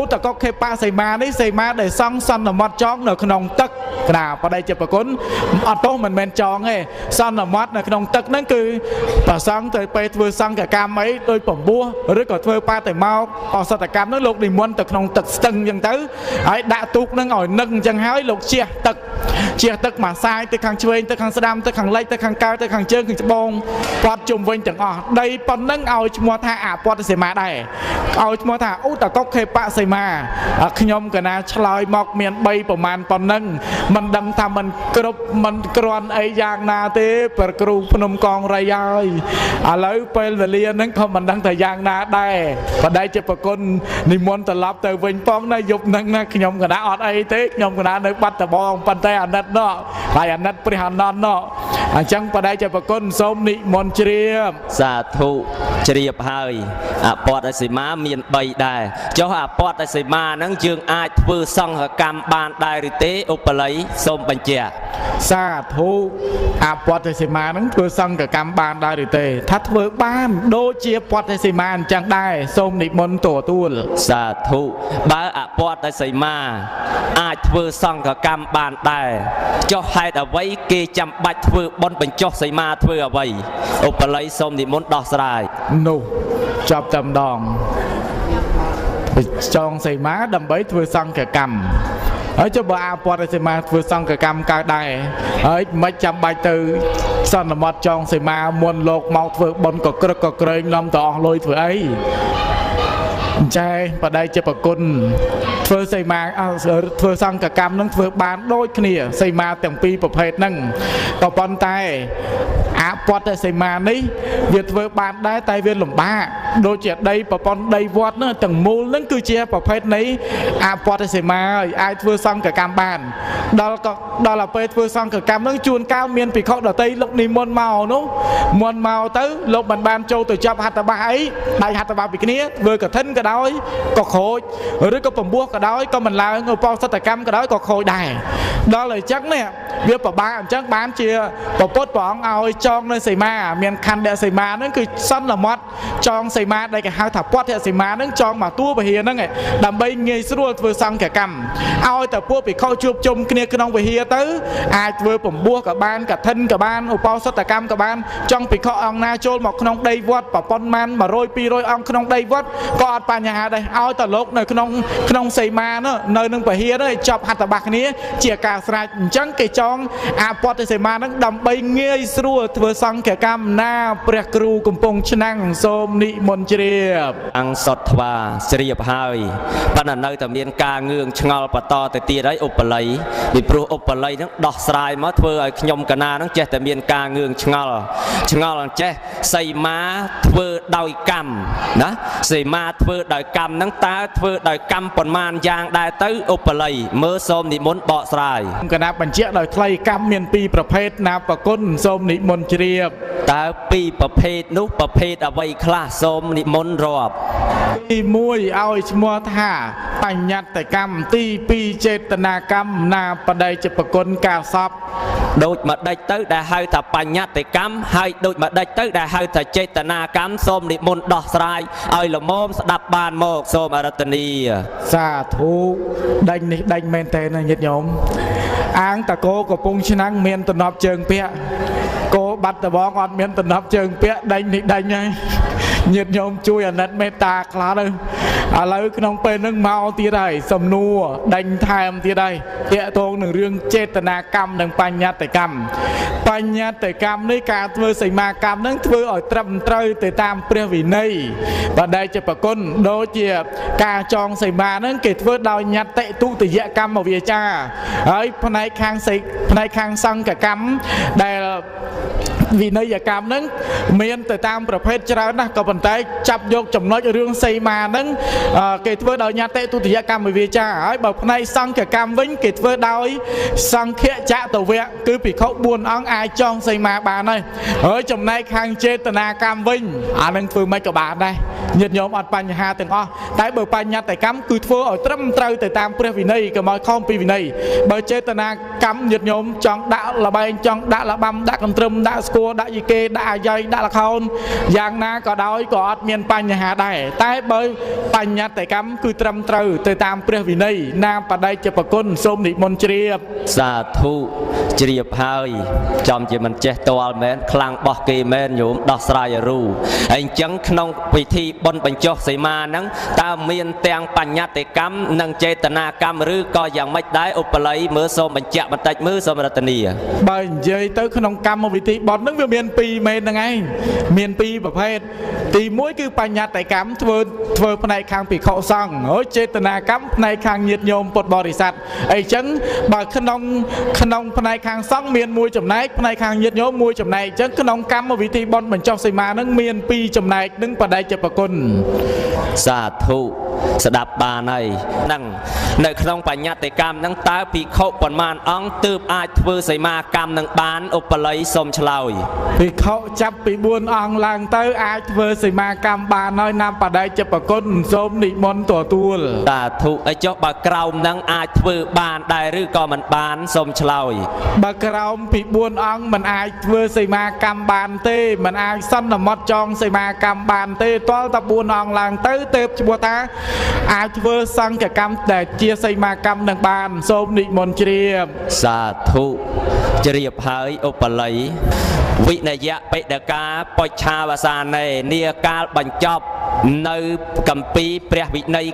ឧតកុខេបសីមានេះសីមាដែលសង់សន្មតចងនៅក្នុងទឹកណាបដិជាប្រគុណអត់ទោះមិនមែនចងទេសន្មតនៅក្នុងទឹកហ្នឹងគឺប្រសង់ទៅពេលធ្វើសង្ឃកម្មអីដោយពំពោះឬក៏ធ្វើបាតិមកអសតកម្មហ្នឹងលោកនិមន្តទៅក្នុងទឹកស្ទឹងអញ្ចឹងទៅហើយដាក់ទូកហ្នឹងឲ្យនឹកអញ្ចឹងហើយលោកជះទឹកមកសាយទៅខាងឆ្វេងទៅខាងស្ដាំទៅខាងលិចទៅខាងកើតទៅខាងជើងខាងច្បងព័ទ្ធជុំវិញទាំងអស់ដីប៉ុណ្ណឹងឲ្យឈ្មោះថាអពតសីមាដែរឲ្យឈ្មោះថាឧតកុខេបសីមាខ្ញុំកណាឆ្លើយមកមាន3ប្រមាណប៉ុណ្ណឹងមិនដឹងថាមិនគ្រប់មិនក្រាន់អីយ៉ាងណាទេព្រះគ្រូភ្នំកងរៃហើយឥឡូវពេលវេលាហ្នឹងក៏មិនដឹងថាយ៉ាងណាដែរបដិជាប្រគុណនិមន្តត្រឡប់ទៅវិញផងណាយប់ហ្នឹងណាខ្ញុំកណាអត់អីទេខ្ញុំកណានៅបាត់ដំបងប៉ុន្តែអាណិតនោះហើយអាណិតព្រះអានន្ទនោះ អញ្ចឹងបដិជាប្រគុណសូមនិមន្តជ្រាប សាធុជ្រាបហើយអពតសីមាមាន3ដែរចុះអពតសីមាហ្នឹងយើងអាចធ្វើសង្ឃកម្មបានដែរឬទេឧបល័យសូមបញ្ជាក់ សាធុអពតសីមានឹងធ្វើសង្ឃកម្មបានដែរឬទេថាធ្វើបានដូចជាពតសីមាអញ្ចឹងដែរសូមនិមន្តទទួល សាធុបើអពតសីមាអាចធ្វើសង្ឃកម្មបានដែរចុះហេតុអ្វីគេចាំបាច់ធ្វើបុណ្យបញ្ចុះសីមាធ្វើអ្វីឧបល័យសូមនិមន្តដោះស្រាយ នោះចប់តែម្ដងចងសីមាដើម្បីធ្វើសង្ឃកម្មហើយចុះបើអពតសីមាធ្វើសង្ឃកម្មកើតដែរហើយមិនចាំបាច់ទៅសន្មត់ចងសីមាមុនលោកមកធ្វើបុណ្យកក្រឹកកក្រែងនាំទៅអស់លុយធ្វើអីអញ្ចឹងបដិជាប្រគុណធ្វើសីមាធ្វើសង្ឃកម្មនឹងធ្វើបានដូចគ្នាសីមាទាំងពីរប្រភេទហ្នឹងក៏ប៉ុន្តែអពតសីមានេះវាធ្វើបានដែរតែវាលំបាកដូចជាដីប្រព័ន្ធដីវត្តហ្នឹងទាំងមូលហ្នឹងគឺជាប្រភេទនៃអពតសីមាហើយអាចធ្វើសង្ឃកម្មបានដល់ពេលធ្វើសង្ឃកម្មហ្នឹងជួនកាលមានភិក្ខុដតីលោកនិមន្តមកនោះមុនមកទៅលោកមិនបានចូលទៅចាប់ហត្ថបទអីដៃហត្ថបទពីគ្នាធ្វើកឋិនក៏ដោយក៏ខូចឬក៏ពំពោះក៏ដោយក៏មិនឡើងឧបោសថកម្មក៏ដោយក៏ខូចដែរដល់អញ្ចឹងនេះវាពិបាកអញ្ចឹងបានជាព្រះពុទ្ធព្រះអង្គឲ្យចងនៅសីមាមានខណ្ឌសីមាហ្នឹងគឺសន្មត់ចងសីមាដែលគេហៅថាពតសីមាហ្នឹងចងមកតួវិហារហ្នឹងដើម្បីងាយស្រួលធ្វើសង្ឃកម្មឲ្យតែពួកភិក្ខុជួបជុំគ្នាក្នុងវិហារទៅអាចធ្វើពំពោះក៏បានកឋិនក៏បានឧបោសថកម្មក៏បានចង់ភិក្ខុអង្គណាចូលមកក្នុងដីវត្តប្រប៉ុនម៉ាន100 200អង្គក្នុងដីវត្តក៏អត់បញ្ហាដែរឲ្យតែលោកនៅក្នុងសីមានោះនៅនឹងវិហារនោះចប់ហត្ថបទគ្នាជាការស្រេចអញ្ចឹងគេចងអពតសីមាហ្នឹងដើម្បីងាយស្រួលធ្វើសង្ឃកម្មណាព្រះគ្រូកំពុងឆ្នាំងសូមនិមន្តជ្រាប អង្គសតថ្វាជ្រាបហើយប៉ុន្តែនៅតែមានការងឿងឆ្ងល់បន្តទៅទៀតហើយឧបល័យពីព្រោះឧបល័យហ្នឹងដោះស្រាយមកធ្វើឲ្យខ្ញុំកណាហ្នឹងចេះតែមានការងឿងឆ្ងល់អញ្ចេះសីមាធ្វើដោយកម្មណាសីមាធ្វើដោយកម្មហ្នឹងតើធ្វើដោយកម្មប៉ុន្មានយ៉ាងដែរទៅឧបល័យមើលសូមនិមន្តបកស្រាយ គណៈបញ្ជាក់ដោយថ្លៃកម្មមាន2ប្រភេទណាប្រគុណសូមនិមន្តជ្រាប តើពីរប្រភេទនោះប្រភេទអ្វីខ្លះសូមនិមន្តរាប់ ទី1ឲ្យឈ្មោះថាបញ្ញត្តិកម្មទី2ចេតនាកម្មណាបដិជាប្រគុណការសព ដូចម្ដេចទៅដែលហៅថាបញ្ញត្តិកម្មហើយដូចម្ដេចទៅដែលហៅថាចេតនាកម្មសូមនិមន្តដោះស្រាយឲ្យល្មមស្ដាប់បានមកសូមអរតនី សាធុដេញនេះដេញមែនតើញាតិញោមអាងតកោកំពុងឆ្នាំងមានតំណប់ជើងពាក់គោបាត់ដបងអត់មានតំណប់ជើងពាក់ដេញនេះដេញហើយញាតិញោមជួយអាណិតមេត្តាខ្លះទៅឥឡូវក្នុងពេលហ្នឹងមកទៀតហើយសំណួរដេញថែមទៀតហើយតាក់ទងនឹងរឿងចេតនាកម្មនិងបញ្ញត្តិកម្មនេះការធ្វើសីមាកម្មហ្នឹងធ្វើឲ្យត្រឹមត្រូវទៅតាមព្រះវិន័យបដិជាប្រគុណដូចជាការចងសីមាហ្នឹងគេធ្វើដោយញត្តិទុតិយកម្មវាចាហើយផ្នែកខាងសង្ឃកម្មដែលវិន័យកម្មហ្នឹងមានទៅតាមប្រភេទច្រើនណាស់ក៏ប៉ុន្តែចាប់យកចំណុចរឿងសីមាហ្នឹងគេធ្វើដោយញត្តិទុតិយកម្មវិចាហើយបើផ្នែកសង្ឃកម្មវិញគេធ្វើដោយសង្ឃចតវៈគឺភិក្ខុ4អង្គអាចចងសីមាបានហើយចំណែកខាងចេតនាកម្មវិញអានឹងធ្វើមិនក៏បានដែរញាតិញោមអត់បញ្ហាទាំងអស់តែបើបញ្ញត្តិកម្មគឺធ្វើឲ្យត្រឹមត្រូវទៅតាមព្រះវិន័យកុំឲ្យខុសពីវិន័យបើចេតនាកម្មញាតិញោមចង់ដាក់លបែងចង់ដាក់លបាំដាក់កន្ទ្រឹមដាក់ស្គរដាក់យីគេដាក់អាយ៉ៃដាក់ល្ខោនយ៉ាងណាក៏ដោយក៏អត់មានបញ្ហាដែរតែបើបញ្ញត្តិកម្មគឺត្រឹមត្រូវទៅតាមព្រះវិន័យណាបដិជាប្រគុណសូមនិមន្តជ្រាប សាធុជ្រាបហើយចំជាមិនចេះតល់មែនខ្លាំងបោះគេមែនញោមដោះស្រាយឲ្យរូហើយអញ្ចឹងក្នុងពិធីបុណ្យបញ្ចុះសីមាហ្នឹងតើមានទាំងបញ្ញត្តិកម្មនិងចេតនាកម្មឬក៏យ៉ាងម៉េចដែរឧបល័យមើលសូមបញ្ជាក់បន្តិចមើលសូមរតនីបើនិយាយទៅក្នុងកម្មវិធីបុណ្យហ្នឹងវាមាន2មែនហ្នឹងឯងមាន2ប្រភេទទី1គឺបញ្ញត្តិកម្មធ្វើផ្នែកខាងភិក្ខុសង្ឃហើយចេតនាកម្មផ្នែកខាងញាតិញោមពុទ្ធបរិស័ទអីចឹងបើក្នុងផ្នែកខាងសង្ឃមាន1ចំណែកផ្នែកខាងញាតិញោម1ចំណែកអញ្ចឹងក្នុងកម្មវិធីបុណ្យបញ្ចុះសីមាហ្នឹងមាន2ចំណែកនឹងបដិជាប្រគុណ សាធុ ស្ដាប់បានហើយហ្នឹងនៅក្នុងបញ្ញត្តិកម្មហ្នឹងតើភិក្ខុប៉ុន្មានអង្គទើបអាចធ្វើសីមាកម្មនឹងបានឧបល័យសូមឆ្លើយ ភិក្ខុចាប់ពី4អង្គឡើងទៅអាចធ្វើសីមាកម្មបានហើយណាំបដិជប្រគុណសូមនិមន្តទទួល តាធុអីចុះបើក្រោមហ្នឹងអាចធ្វើបានដែរឬក៏មិនបានសូមឆ្លើយ បើក្រោមពី4អង្គមិនអាចធ្វើសីមាកម្មបានទេមិនអាចសន្មត់ចងសីមាកម្មបានទេតលតែ4អង្គឡើងទៅទេពឈ្មោះថាអាចធ្វើសង្ឃកម្មដែលជាសីមាកម្មនឹងបានសូមនិមន្តជ្រាប សាធុជ្រាបហើយឧបល័យវិនយៈបេដកាបច្ឆាវសានេនាកាលបញ្ចប់នៅគម្ពីរព្រះវិន័យ